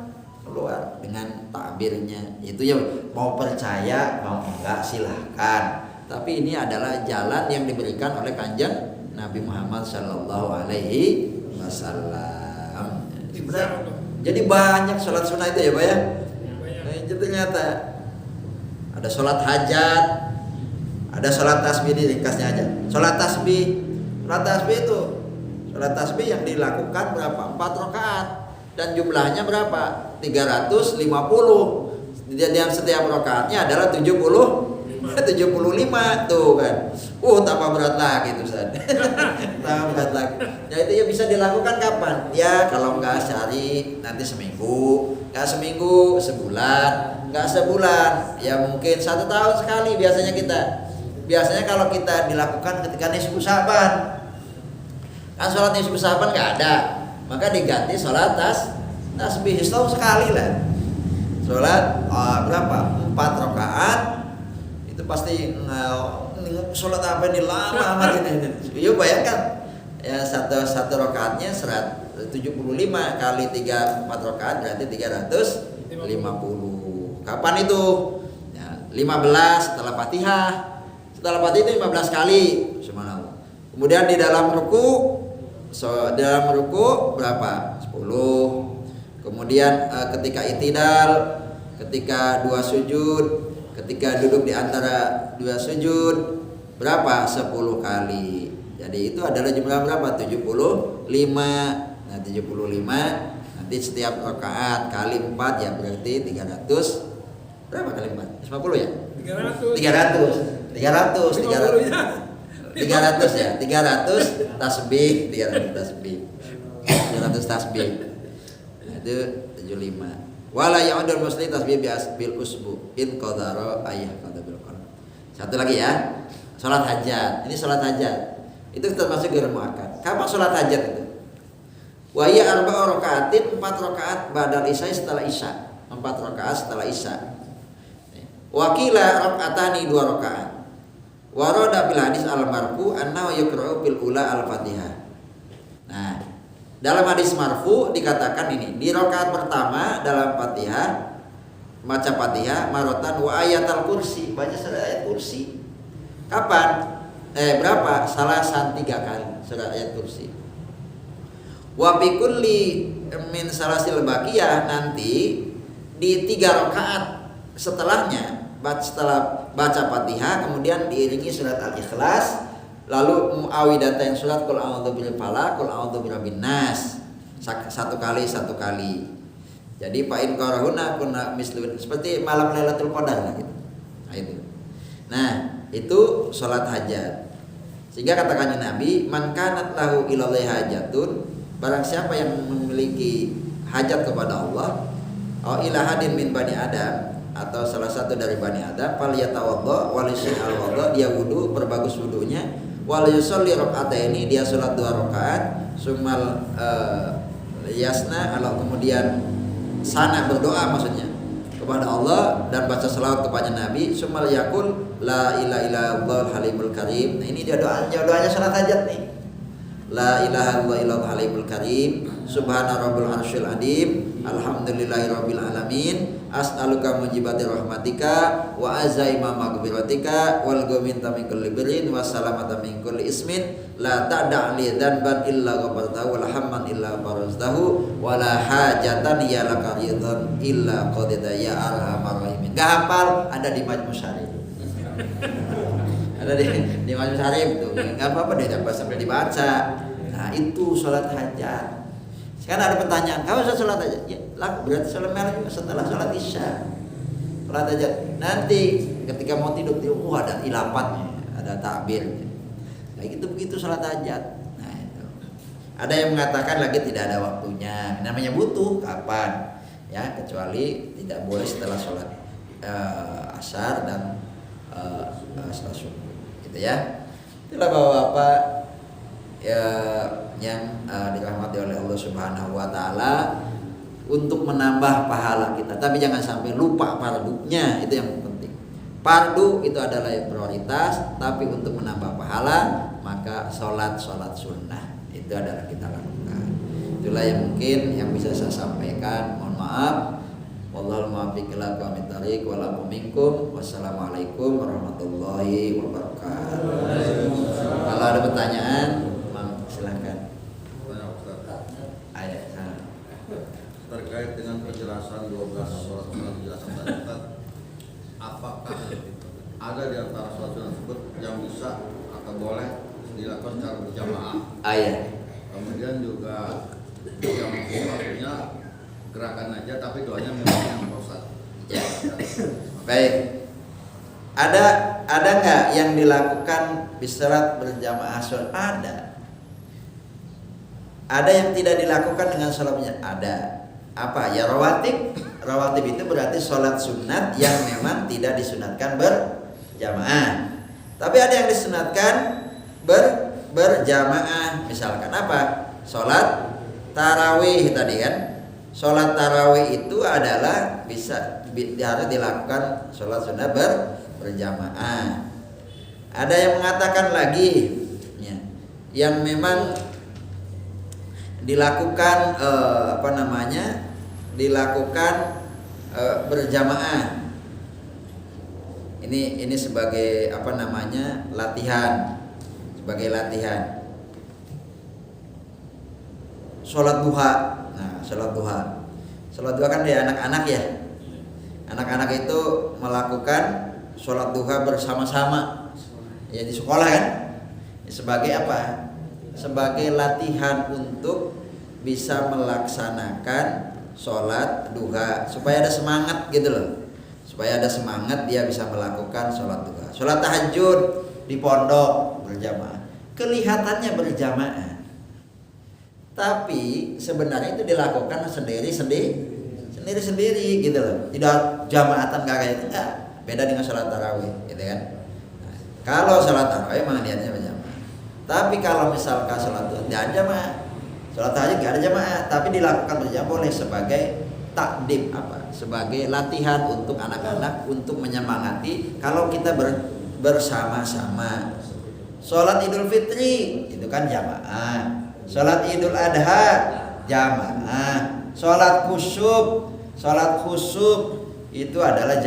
dengan takbirnya. Itu ya mau percaya mau enggak silahkan. Tapi ini adalah jalan yang diberikan oleh Kanjeng Nabi Muhammad Sallallahu Alaihi Wasallam. Jadi banyak sholat sunnah itu ya Pak ya. Itu ternyata ada sholat hajat, ada sholat tasbih, ringkasnya aja. Sholat tasbih yang dilakukan berapa? 4 rakaat dan jumlahnya berapa? 350. Dan setiap rakaatnya adalah 75 tuh kan. Tambah berat lagi tuh Ustaz. Tambah berat lagi. Ya itu ya bisa dilakukan kapan? Ya kalau enggak sehari nanti seminggu, enggak seminggu, sebulan, enggak sebulan, ya mungkin 1 tahun sekali biasanya kita. Biasanya kalau kita dilakukan ketika nisfu Sa'ban. Kan sholat nisfu Sa'ban enggak ada. Maka diganti sholat tasbih setahun sekali lah. Sholat berapa? 4 rakaat. Itu pasti sholat apa ini lama amat ini. Yuk bayangkan ya satu rakaatnya 75 kali 4 rakaat berarti 350. Kapan itu? Ya, 15 setelah Fatihah. Setelah Fatihah itu 15 kali. Subhanallah. Kemudian di dalam ruku berapa? 10. Kemudian ketika itidal, ketika 2 sujud, ketika duduk di antara 2 sujud berapa? 10 kali. Jadi itu adalah jumlah berapa? 75. Nah, 75 nanti setiap rakaat kali 4 ya berarti 300. Berapa kali 4? 50 ya? 300 ya. 300 tasbih. 300 tasbih. Nah, itu 75. Wala ya'udul muslim tasbih bil usbu in qadara ayah qada bil qalb. Satu lagi ya. Salat hajat. Ini salat hajat. Itu termasuk ghairu muakkad. Kapan salat hajat itu? Wa ya 4 rakaatin 4 rakaat ba'dal isya setelah isya. 4 rakaat setelah isya. Wa qila rakaatani 2 rakaat. Wa rada bil hadis al marfu annahu yaqra'u bil ula al Fatihah. Nah, dalam hadis marfu dikatakan ini, di rakaat pertama dalam Fatihah baca Fatihah marotan wa ayatul kursi, baca surah ayat kursi. Kapan? Berapa? Salasan 3 kali surah ayat kursi. Wa bi kulli min salasil baqiyah, nanti di 3 rakaat setelahnya setelah baca Fatihah kemudian diiringi surat Al-Ikhlas, lalu muawwidhatain surat qul a'udzu birabbil falaq, qul a'udzu birabbin nas. 1 kali. Jadi fa'in qarahuna kunna mislun, seperti malam Lailatul Qadar lah gitu. Nah, itu salat hajat. Sehingga katakannya Nabi, man kanat lahu ilallahi hajatun, barang siapa yang memiliki hajat kepada Allah, au ila hadin min bani Adam, atau salah satu dari Bani Adam, fal yatawaddo wal yushal waddo, dia wudu, perbagus wudunya, wal yusolli rakaataini, dia salat 2 rakaat, sumal yasna, kalau kemudian sana berdoa maksudnya kepada Allah dan baca selawat kepada Nabi, sumal yakul la ilaha illallah halimul karim. Nah, ini dia doanya salat hajat nih. La ilaha illallah halimul karim, subhana rabbil arsyil adim, alhamdulillahi rabbil alamin, as'aluka mujibati rahmatika wa azaima maghfiratika wal ghaminta min kulli birrin wa salamata min kulli ismin la ta'da' li dzanban illa ghafartahu wa la hamman illa faraztahu wa la hajatan ya laka ridhan illa qadita ya arhamar rahimin. Enggak hafal, ada di Majmu' Syarif. Ada di Majmu' Syarif tuh. Enggak apa-apa deh sampai dibaca. Nah, itu salat hajat. Sekarang ada pertanyaan, kamu sholat hajat? Ya, berarti sholat merah juga setelah sholat isya. Sholat hajat. Nanti ketika mau tidur, ada ilafatnya, ada takbirnya. Nah, itu begitu sholat hajat. Nah, itu. Ada yang mengatakan lagi tidak ada waktunya. Namanya butuh kapan? Ya, kecuali tidak boleh setelah sholat asar dan setelah subuh, gitu ya. Itulah bapak-bapak ya, yang dirahmati oleh Allah Subhanahu wa taala, untuk menambah pahala kita. Tapi jangan sampai lupa fardunya, itu yang penting. Fardu itu adalah yang prioritas, tapi untuk menambah pahala maka sholat sunnah itu adalah kita lakukan. Itulah yang mungkin yang bisa saya sampaikan. Mohon maaf. Wallahul muwaffiq ila aqwamit thoriq wal afu minkum. Wassalamualaikum warahmatullahi wabarakatuh. Kalau ada pertanyaan, silakan. Terkait dengan penjelasan 12 sholat sunnah penjelasan tadi, apakah ada di antara sholat sunnah tersebut yang bisa atau boleh dilakukan secara berjamaah? Kemudian juga yang maksudnya gerakan aja tapi doanya memang yang Ustaz. Ya. Baik. Ada nggak yang dilakukan sholat berjamaah sholat? Ada yang tidak dilakukan dengan sholat berjamaah? Ada. Apa? Ya rawatib. Rawatib itu berarti sholat sunat yang memang tidak disunatkan berjamaah. Tapi ada yang disunatkan berjamaah. Misalkan apa? Sholat tarawih tadi kan. Sholat tarawih itu adalah harus dilakukan sholat sunat berjamaah. Ada yang mengatakan lagi ya, yang memang dilakukan dilakukan berjamaah. Ini sebagai latihan, sebagai latihan. Sholat duha. Nah, sholat duha kan dari anak-anak ya. Anak-anak itu melakukan sholat duha bersama-sama ya di sekolah kan. Sebagai apa? Sebagai latihan untuk bisa melaksanakan sholat duha supaya ada semangat gitu loh. Supaya ada semangat dia bisa melakukan sholat duha. Sholat tahajud di pondok berjamaah. Kelihatannya berjamaah, tapi sebenarnya itu dilakukan sendiri gitu loh. Tidak jamaatan kayak itu enggak. Beda dengan sholat tarawih gitu kan. Nah, kalau sholat tarawih memang niatnya berjamaah. Tapi kalau misalkan sholat duha tidak ada jamaah. Sholat tahajud enggak ada jamaah, tapi dilakukan berjamaah boleh sebagai takdim sebagai latihan untuk anak-anak untuk menyemangati kalau kita bersama-sama. Sholat Idul Fitri itu kan jamaah. Sholat Idul Adha jamaah. Sholat khusyuk itu adalah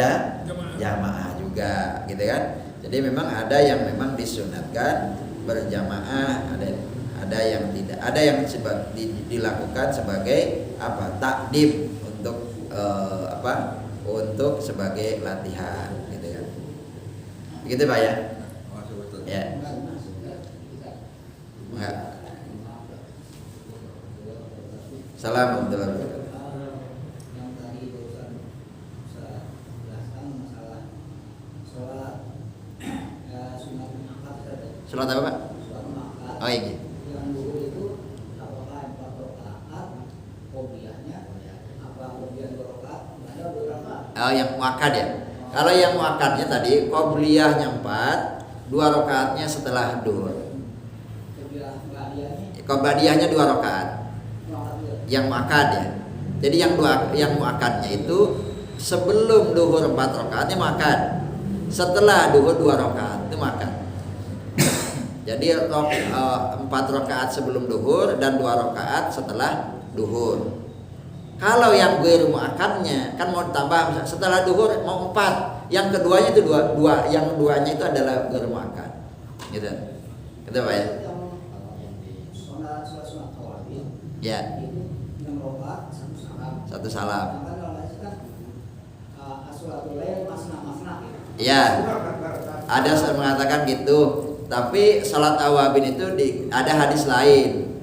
jamaah juga, gitu kan? Jadi memang ada yang memang disunatkan berjamaah, ada yang tidak, ada yang dilakukan sebagai takdim untuk untuk sebagai latihan, gitu kan? Begitu Pak ya? Ya. Enggak. Assalamualaikum warahmatullahi wabarakatuh. Yang tadi barusan saya jelaskan masalah sholat sunat muakkad tadi. Sholat apa Pak? Sholat muakkad. Oh iya. Yang dulu itu apakah 4 rakaat qobliyahnya? Apa qobliyah 2 rakaat? Ada beberapa. Oh yang muakkad ya. Kalau yang muakkadnya tadi qobliyahnya 4, 2 rakaatnya setelah duhur. Qobliyahnya 2 rakaat. Yang muakkad ya. Jadi yang muakkadnya itu sebelum duhur 4 rakaatnya muakkad. Setelah duhur 2 rakaat itu muakkad. Jadi 4 rakaat sebelum duhur dan 2 rakaat setelah duhur. Kalau yang ghairu muakkadnya kan mau tambah setelah duhur mau 4, yang keduanya itu 2, yang duanya itu adalah ghairu muakkad. Gitu. Gitu Pak ya. Ya. Satu salam. Ya. Ada yang mengatakan gitu. Tapi salat awabin itu ada hadis lain.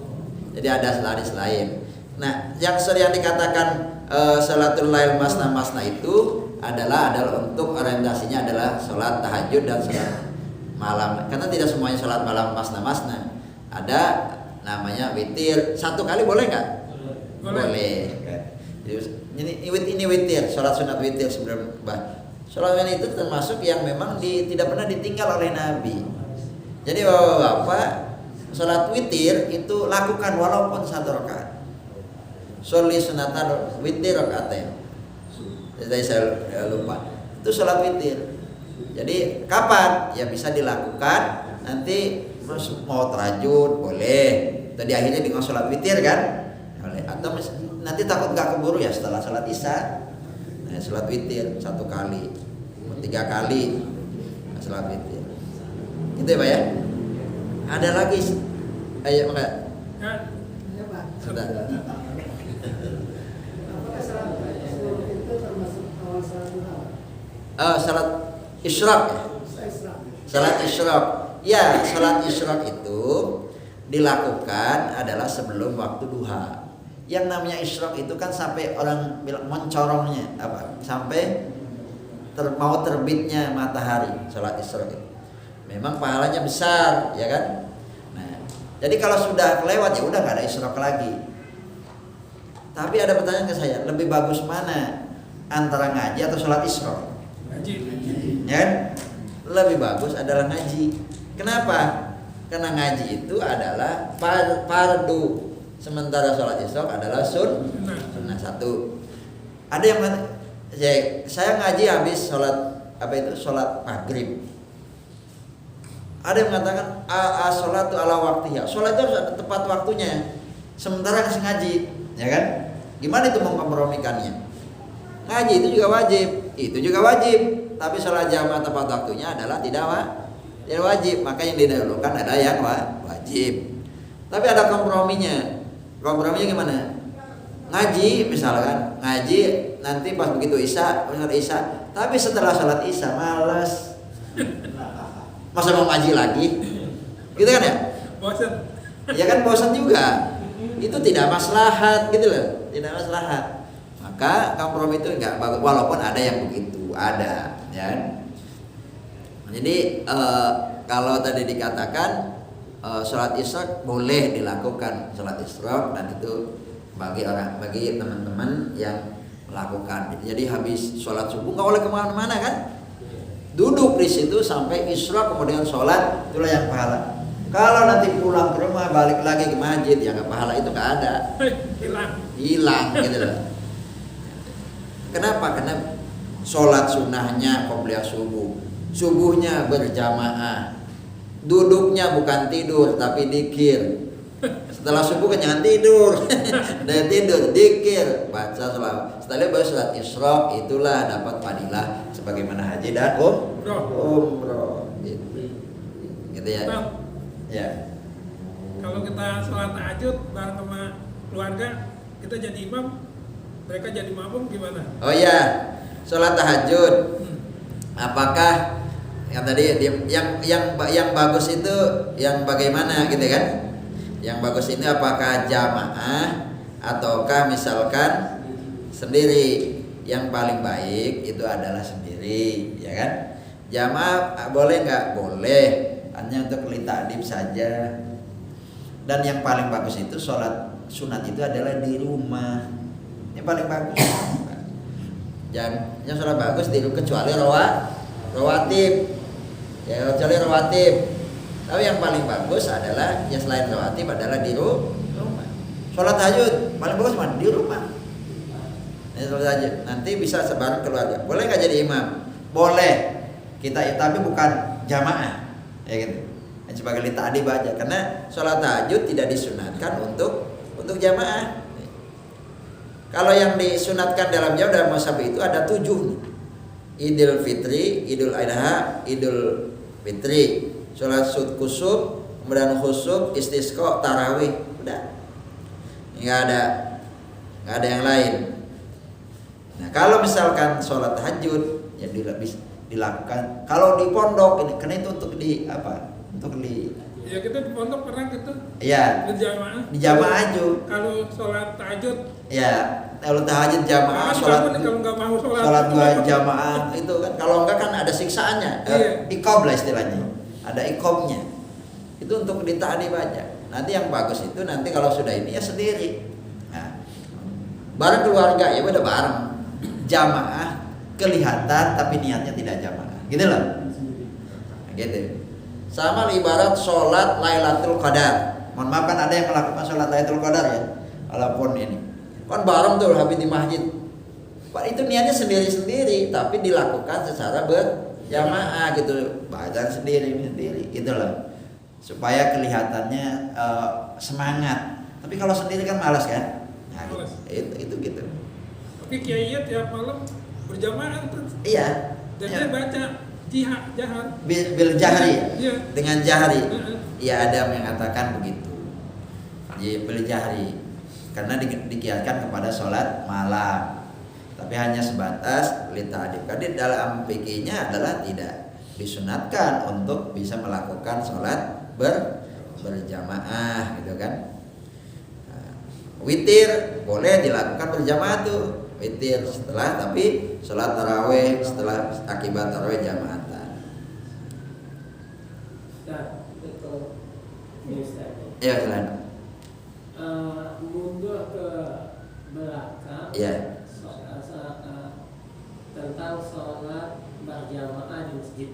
Jadi ada hadis lain. Nah, yang sering dikatakan salatul lail masna itu adalah untuk orientasinya adalah salat tahajud dan salat malam. Karena tidak semuanya salat malam masna. Ada namanya witir. 1 kali boleh nggak? Boleh. Jadi ini witir, sholat sunat witir sebelum sholat witir itu termasuk yang memang tidak pernah ditinggal oleh Nabi. Jadi bapak-bapak, sholat witir itu lakukan walaupun 1 rakaat. Sholli sunatan witir rakaatain. Jadi saya lupa. Itu sholat witir. Jadi kapan? Ya bisa dilakukan nanti mau tahajud boleh. Tadi akhirnya dengan sholat witir kan? Boleh. Atau nanti takut nggak keburu ya setelah sholat isya. Nah, sholat witir 1 kali, 3 kali sholat witir. Itu ya Pak ya. Ada lagi? Ayo Pak. Ya Pak. Sudah. Apakah salat itu termasuk awal salat duha? Salat isyraq ya. Salat isyraq. Ya, salat isyraq itu dilakukan adalah sebelum waktu duha. Yang namanya isyraq itu kan sampai orang bilang mencorongnya apa? Sampai mau terbitnya matahari, salat isyraq itu. Memang pahalanya besar, ya kan? Nah, jadi kalau sudah kelewat ya udah nggak ada isyraq lagi. Tapi ada pertanyaan ke saya, lebih bagus mana antara ngaji atau salat isyraq? Ngaji. Ya kan? Lebih bagus adalah ngaji. Kenapa? Karena ngaji itu adalah fardu, sementara sholat isyraq adalah sunnah 1. Ada yang saya ngaji habis sholat sholat maghrib. Ada yang mengatakan sholatu ala waktiha. Sholat itu harus ada tepat waktunya. Sementara kasih ngaji, ya kan? Gimana itu mengkompromikannya? Ngaji itu juga wajib, tapi sholat jamaah tepat waktunya adalah tidak wajib. Maka yang didahulukan ada yang wajib. Tapi ada komprominya. Komprominya gimana? Ngaji misalkan, ngaji nanti pas begitu isya, tapi setelah sholat isya malas. Masa mau ngaji lagi? Gitu kan ya? Bosan. Ya kan bosan juga. Itu tidak maslahat gitu loh, tidak maslahat. Maka kompromi itu enggak bagus, walaupun ada yang begitu, ada, ya. Jadi kalau tadi dikatakan sholat isyraq boleh dilakukan sholat isyraq, dan itu bagi teman-teman yang melakukan. Jadi habis sholat subuh nggak boleh kemana-mana kan? Duduk di situ sampai isyraq kemudian sholat, itulah yang pahala. Kalau nanti pulang ke rumah balik lagi ke masjid ya nggak pahala, itu nggak ada, hilang gitu loh. Kenapa? Karena sholat sunnahnya qobliyah subuh, subuhnya berjamaah, duduknya bukan tidur tapi dikir. Setelah subuh kan jangan tidur, dan tidur dikir, baca selawat. Setelah baru sholat isyraq, itulah dapat fadilah sebagaimana haji dan umroh. Gitu ya. Ya. Kalau kita sholat tahajud bareng sama keluarga, kita jadi imam, mereka jadi makmum gimana? Oh ya, sholat tahajud. Apakah yang tadi yang bagus itu yang bagaimana gitu kan? Yang bagus ini apakah jamaah ataukah misalkan sendiri? Yang paling baik itu adalah sendiri, ya kan? Jamaah boleh nggak? Boleh, hanya untuk litakdib saja. Dan yang paling bagus itu sholat sunat itu adalah di rumah. Yang paling bagus. Yang sholat bagus di rumah kecuali rawatib. Ya kecuali rawatib. Tapi yang paling bagus adalah yang selain rawatib adalah di rumah. Sholat tahajud paling bagus mana? Di rumah. Sholat tahajud nanti bisa sebareng keluarga. Boleh nggak jadi imam? Boleh. Kita tapi bukan jamaah. Ya gitu. Sebagai litakdib aja, karena sholat tahajud tidak disunatkan untuk jamaah. Kalau yang disunatkan dalam jamaah dalam mazhab itu ada 7 nih. Idul Fitri, Idul Adha, Idul Fitri, sholat kusuf, kemudian khusuf, istisqa, tarawih, udah. Nggak ada yang lain. Nah kalau misalkan sholat tahajud ya dilakukan. Kalau di pondok ini karena itu untuk di apa? Untuk di ya kita di pondok pernah gitu. Iya. Di jamaah aja. Kalau sholat tahajud. Ya, kalau tahajud jamaah sholat. Kalau nggak mau sholat 2 jamaah itu kan kalau enggak kan ada siksaannya. Iya. Iqab lah istilahnya. Ada iqabnya. Itu untuk ditaati aja. Nanti yang bagus itu nanti kalau sudah ini ya sendiri. Nah, bareng keluarga ya udah bareng. Jamaah kelihatan tapi niatnya tidak jamaah. Gitu loh. Nah, gitu. Sama ibarat sholat Lailatul Qadar. Mohon maaf kan ada yang melakukan sholat Lailatul Qadar ya. Walaupun ini kan bareng tuh habis di masjid. Pak itu niatnya sendiri-sendiri tapi dilakukan secara berjamaah gitu. Badan sendiri gitu loh. Supaya kelihatannya semangat. Tapi kalau sendiri kan malas kan? Nah, Malas. itu gitu. Tapi kiai tiap malam berjamaah terus. Iya. Dan Iya. dia baca jahar. Bil jahri. Iya. Dengan jahri. Heeh. Ya ada yang mengatakan begitu. Bil jahri. Karena dikiaskan kepada sholat malam. Tapi hanya sebatas litadib. Karena dalam fikihnya adalah tidak disunatkan untuk bisa melakukan sholat berjamaah gitu kan. Witir boleh dilakukan berjamaah tuh. Witir setelah tapi sholat taraweh setelah akibat taraweh jamaatan. Nah, itu ini Ustaz. Ya selain. Mundur ke belakang. Ya. Tentang sholat berjamaah di masjid.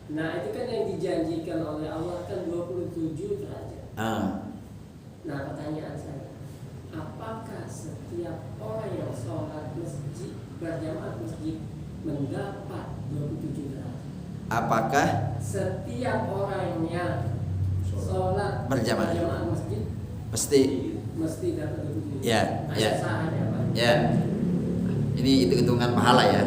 Nah itu kan yang dijanjikan oleh Allah kan 27 derajat. Nah pertanyaan saya, apakah setiap orang yang sholat masjid berjamaah masjid mendapat 27 derajat? Apakah Setiap orang yang sholat Berjamaah. masjid mesti dapat 27? Ya, Nah, ya. sahanya Pak. ya ini hitungan pahala ya.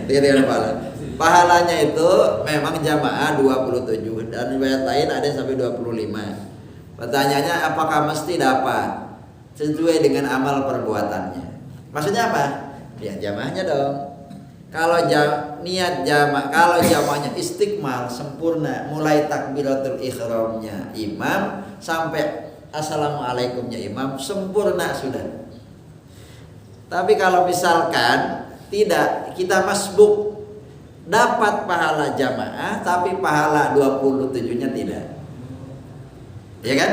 Hitungan pahala. Pahalanya itu memang jamaah 27 dan riwayat lain ada yang sampai 25. Pertanyaannya apakah mesti dapat sesuai dengan amal perbuatannya? Maksudnya apa? Ya jamaahnya dong. Kalau niat jamaah, kalau jamaahnya istiqmal sempurna mulai takbiratul ihramnya imam sampai assalamualaikumnya imam sempurna sudah. Tapi kalau misalkan tidak, kita masbuk dapat pahala jamaah tapi pahala 27-nya tidak. Ya kan?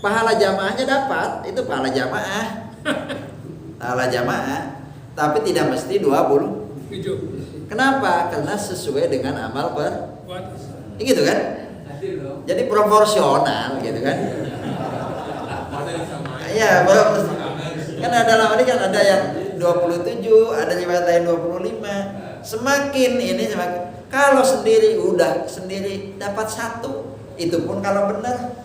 Pahala jamaahnya dapat, itu pahala jamaah. Pahala jamaah, tapi tidak mesti 20. Kenapa? Karena sesuai dengan amal gitu kan? Adil dong. Jadi proporsional gitu kan? Iya, kan ada lama ini kan ada yang 27, ada riwayat lain 25. Semakin kalau sendiri udah sendiri dapat 1, itu pun kalau benar.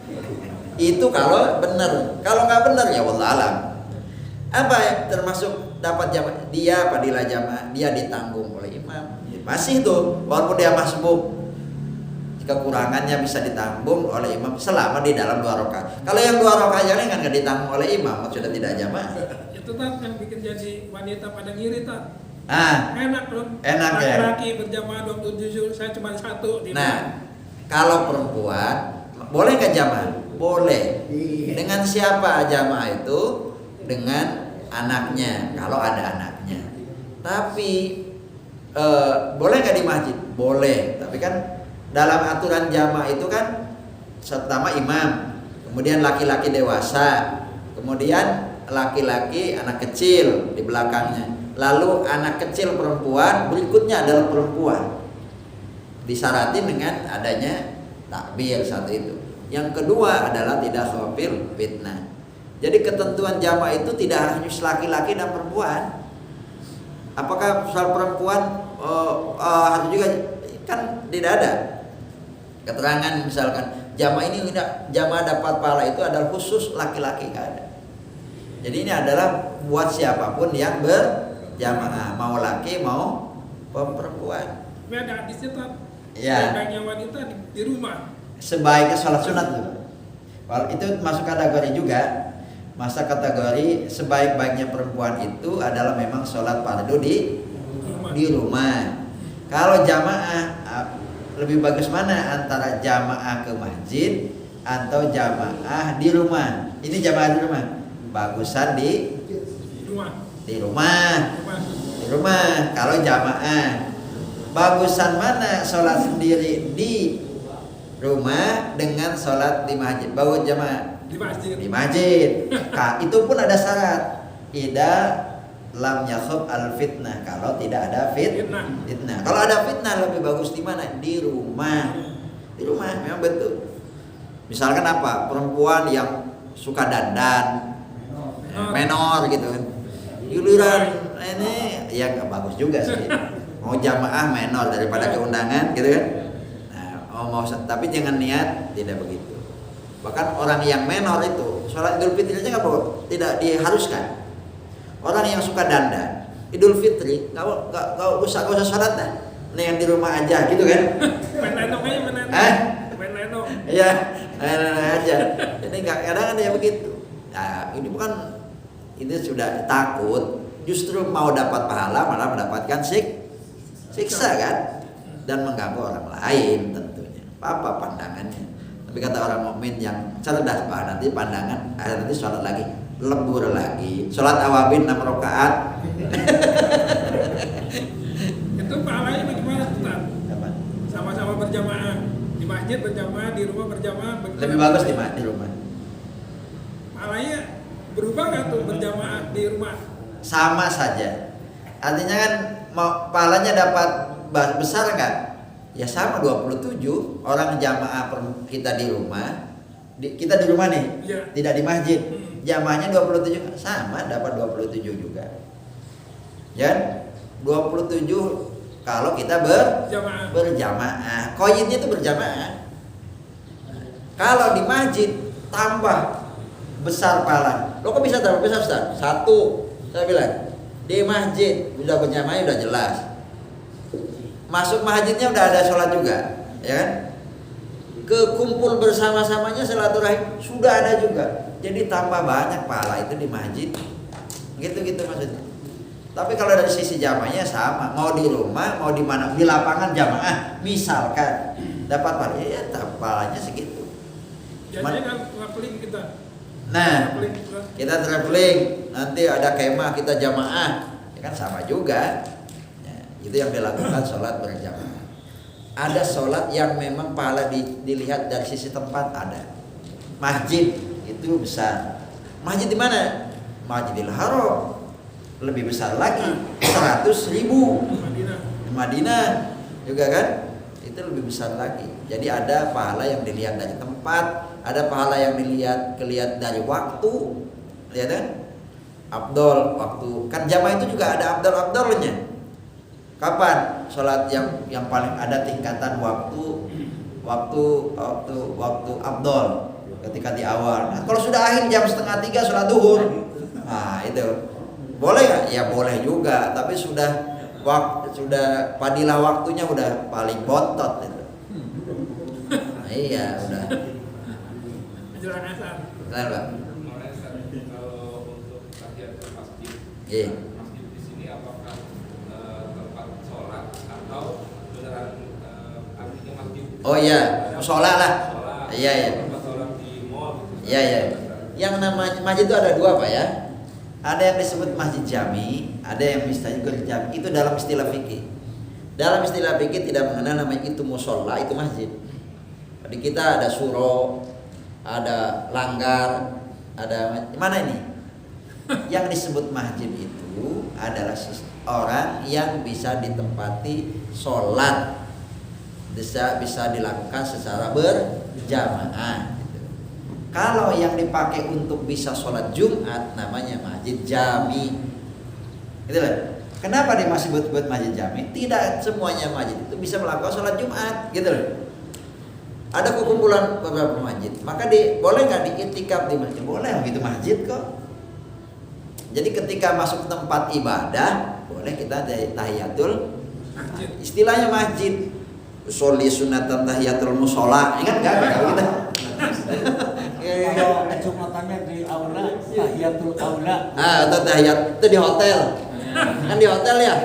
Itu kalau benar. Kalau nggak benar ya wallah alam. Apa ya termasuk dapat jamaah? Dia fadilah jamaah, dia ditanggung oleh imam. Masih tuh walaupun dia masbuk. Kekurangannya bisa ditanggung oleh imam selama di dalam 2 rakaat. Kalau yang 2 rakaat yang lain kan nggak ditanggung oleh imam, sudah tidak jamaah. Itu kan yang bikin jadi wanita pada ngiri tak. Enak dong. Enak ya. Laki-laki berjamaah 27, saya cuma 1. Nah, kalau perempuan boleh nggak jamaah? Boleh. Dengan siapa jamaah itu? Dengan anaknya, kalau ada anaknya. Tapi boleh nggak di masjid? Boleh. Tapi kan dalam aturan jamaah itu kan pertama imam, kemudian laki-laki dewasa, kemudian laki-laki anak kecil di belakangnya, lalu anak kecil perempuan, berikutnya adalah perempuan. Disyaratin dengan adanya takbir satu itu. Yang kedua adalah tidak khawfil fitnah. Jadi ketentuan jamaah itu tidak harus laki-laki dan perempuan. Apakah soal perempuan harus juga? Kan tidak ada keterangan misalkan jamaah ini jamaah dapat pahala itu adalah khusus laki-laki, nggak ada. Jadi ini adalah buat siapapun yang berjamaah, mau laki mau perempuan. Tapi ada hadisnya tak. Ya. Sebaiknya wanita di rumah. Sebaiknya sholat sunat tuh. Kalau itu masuk kategori juga. Masa kategori sebaik-baiknya perempuan itu adalah memang sholat fardu di rumah. Kalau jamaah lebih bagus mana antara jamaah ke masjid atau jamaah di rumah? Ini jamaah di rumah. Bagusan di rumah. Di rumah. Kalau jamaah bagusan mana sholat sendiri di rumah dengan sholat di masjid, bawa jamaah Di masjid. di masjid. Itu pun ada syarat. Ida lam yakhuf al fitnah, kalau tidak ada fitnah. Kalau ada fitnah lebih bagus di mana? Di rumah. Di rumah memang betul. Misalkan apa? Perempuan yang suka dandan menor gitu kan. Giliran ini ya nggak bagus juga sih. Mau jamaah menor daripada keundangan gitu kan. Nah, tapi jangan niat tidak begitu. Bahkan orang yang menor itu sholat Idul Fitri aja tidak diharuskan. Orang yang suka dandan Idul Fitri nggak usah sholatan, nih yang di rumah aja gitu kan. Main lenong aja, main lenong. Iya, main aja. Jadi kadang-kadang ada yang begitu. Nah, ini bukan, ini sudah takut, justru mau dapat pahala malah mendapatkan siksa kan, dan mengganggu orang lain tentunya. Apa pandangannya? Tapi kata orang mukmin yang cerdas, Pak, nanti pandangan nanti sholat lagi, lembur lagi, sholat awabin 6 rakaat. Itu pahalanya bagaimana, Ustaz? Sama-sama berjamaah di masjid, berjamaah di rumah, berjamaah. Lebih bagus di rumah. Pahalanya berubah nggak tuh berjamaah di rumah? Sama saja. Artinya kan pahalanya dapat besar nggak? Ya sama 27 orang jamaah kita di rumah. Kita di rumah nih, ya. Tidak di masjid. Jamaahnya 27 sama dapat 27 juga. Ya, 27 kalau kita berjamaah. Koinnya itu berjamaah. Kalau di masjid tambah besar pahala. Lo kok bisa tambah besar, Ustaz? Satu, saya bilang di masjid udah berjamaah udah jelas. Masuk masjidnya udah ada sholat juga, ya kan? Kekumpul bersama-samanya silaturahim sudah ada juga. Jadi tambah banyak pahala itu di masjid. Gitu-gitu maksudnya. Tapi kalau dari sisi jamaahnya sama, mau di rumah, mau di mana, di lapangan jamaah, misalkan dapat pahala, ya pahalanya segitu. Jadi kan traveling kita. Nah, kita traveling, nanti ada kemah kita jamaah, ya kan sama juga. Ya, itu yang dilakukan sholat berjamaah. Ada sholat yang memang pahala dilihat dari sisi tempat ada. Masjid itu besar. Masjid di mana? Masjidil Haram. Lebih besar lagi, 100.000. Madinah juga kan? Itu lebih besar lagi. Jadi ada pahala yang dilihat dari tempat, ada pahala yang dilihat dari waktu, lihat kan? Afdol waktu. Kan jamaah itu juga ada afdolnya. Kapan sholat yang paling ada tingkatan waktu afdol ketika di awal. Nah, kalau sudah akhir jam 2:30 sholat duhur, nah itu boleh nggak? Ya boleh juga, tapi sudah padilah waktunya udah paling botot itu. Nah, iya udah. Menjelang asar. Benar, Pak. Kalau untuk tahiyat masjid, Iya. masjid di sini apakah tempat sholat atau beneran artinya masjid? Oh iya, musola lah. Iya iya. Tempat sholat di mall. Iya iya. Yang namanya masjid itu ada dua, Pak ya. Ada yang disebut masjid jami, ada yang juga jami. Itu dalam istilah fikih. Dalam istilah fikih tidak mengenal namanya itu musola, itu masjid. Di kita ada suro, ada langgar, ada mana ini? Yang disebut masjid itu adalah orang yang bisa ditempati sholat, bisa dilakukan secara berjamaah. Kalau yang dipakai untuk bisa sholat Jumat namanya masjid jami. Gitu loh. Kenapa dia masih buat masjid jami? Tidak semuanya masjid itu bisa melakukan sholat Jumat, gitu loh. Ada kumpulan beberapa masjid, maka boleh nggak diiktikaf di masjid? Boleh, begitu masjid kok. Jadi ketika masuk tempat ibadah, boleh kita tahiyatul masjid. Istilahnya masjid. Sholli sunatan tahiyatul musola, ingat nggak kalau kita? Kalau Jumatannya di aula, tahiyatul aula. Atau tahiyat itu di hotel. Kan di hotel ya.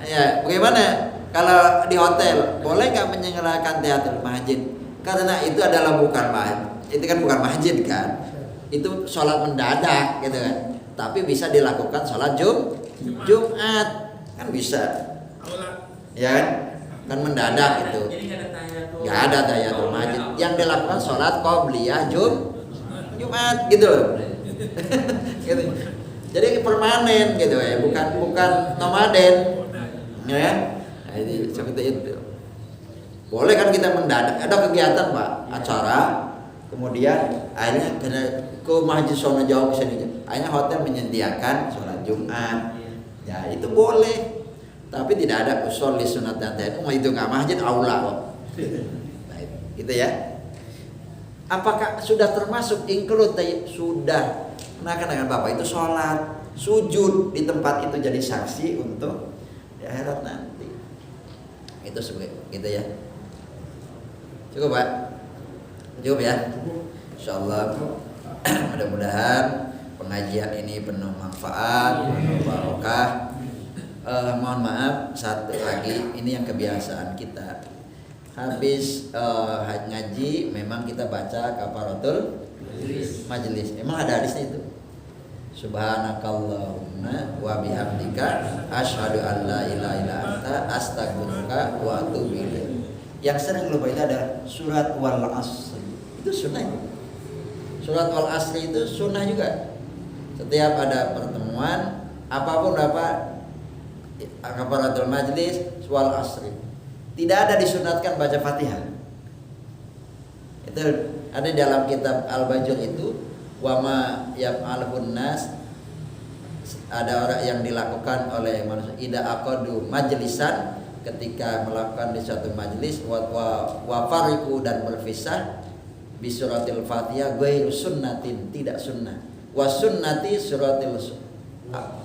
Ya, bagaimana kalau di hotel boleh nggak menyelenggarakan tahiyatul masjid? Karena itu adalah bukan masjid. Itu kan bukan masjid kan. Itu sholat mendadak gitu kan. Tapi bisa dilakukan sholat Jumat kan bisa. Ya kan? Kan mendadak itu. Jadi nggak ada tahiyatul nggak ada tahiyatul masjid. Yang dilakukan sholat qobliyah Jumat gitu loh. Gitu. Jadi permanen gitu ya, bukan nomaden. Ya. Nah, ini seperti itu. Boleh kan kita mendadak ada kegiatan Pak, acara, kemudian akhirnya kena ke masjid sono jauh ke sini. Akhirnya hotel menyediakan sholat Jumat. Ya itu boleh. Tapi tidak ada usul li sunat dan tayammum, itu nggak masjid aula kok. Nah, gitu ya. Apakah sudah termasuk include sudah? Nah, dengan Bapak itu sholat, sujud di tempat itu jadi saksi untuk di akhirat nanti. Itu sebagai gitu ya. Cukup Pak? Cukup ya? Insyaallah mudah-mudahan pengajian ini penuh manfaat, penuh barokah. Mohon maaf satu lagi, ini yang kebiasaan kita. Habis ngaji memang kita baca kafaratul majelis. Emang ada hadisnya itu. Subhanakallahumma wa bihamdika asyhadu an la ilaha illa anta astaghfiruka wa atubu ilaik. Yang sering lupa itu ada surat wal asr. Itu sunnah. Surat wal asr itu sunnah juga. Setiap ada pertemuan apapun apa kafaratul majlis wal asri. Tidak ada disunatkan baca Fatihah. Itu ada dalam kitab Al-Bajur itu wama yaf'alun nas, ada orang yang dilakukan oleh manusia ida aqadu majlisan, ketika melakukan di suatu majlis wa fariqu dan berpisah bi suratil Fatihah ghairu sunnatin, tidak sunnah, wa sunnati suratil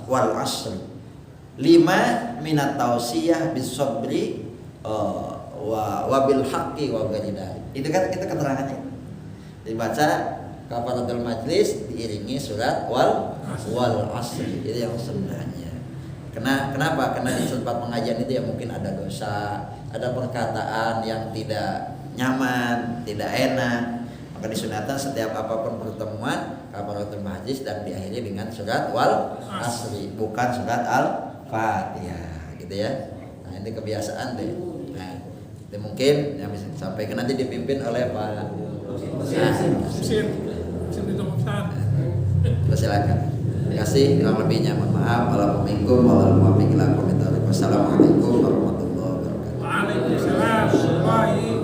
wal asr. 5 minat tausiyah bis sabri wa bil haqqi wa ghairi. Itu kan kita keterangannya. Dibaca kafaratul majlis diiringi surat wal asr. Itu yang sunnahnya. Kenapa? Karena di tempat pengajian itu ya mungkin ada dosa, ada perkataan yang tidak nyaman, tidak enak. Maka disunatkan setiap apapun pertemuan kafaratul majlis dan diakhiri dengan surat wal asri, bukan surat al-Fatihah, gitu ya. Nah, ini kebiasaan deh. Nah, itu mungkin yang bisa disampaikan nanti dipimpin oleh Pak silakan. Terima kasih. Kurang lebihnya mohon maaf. Assalamualaikum warahmatullahi wabarakatuh. Wassalamualaikum warahmatullahi wabarakatuh. Waalaikumsalam warahmatullahi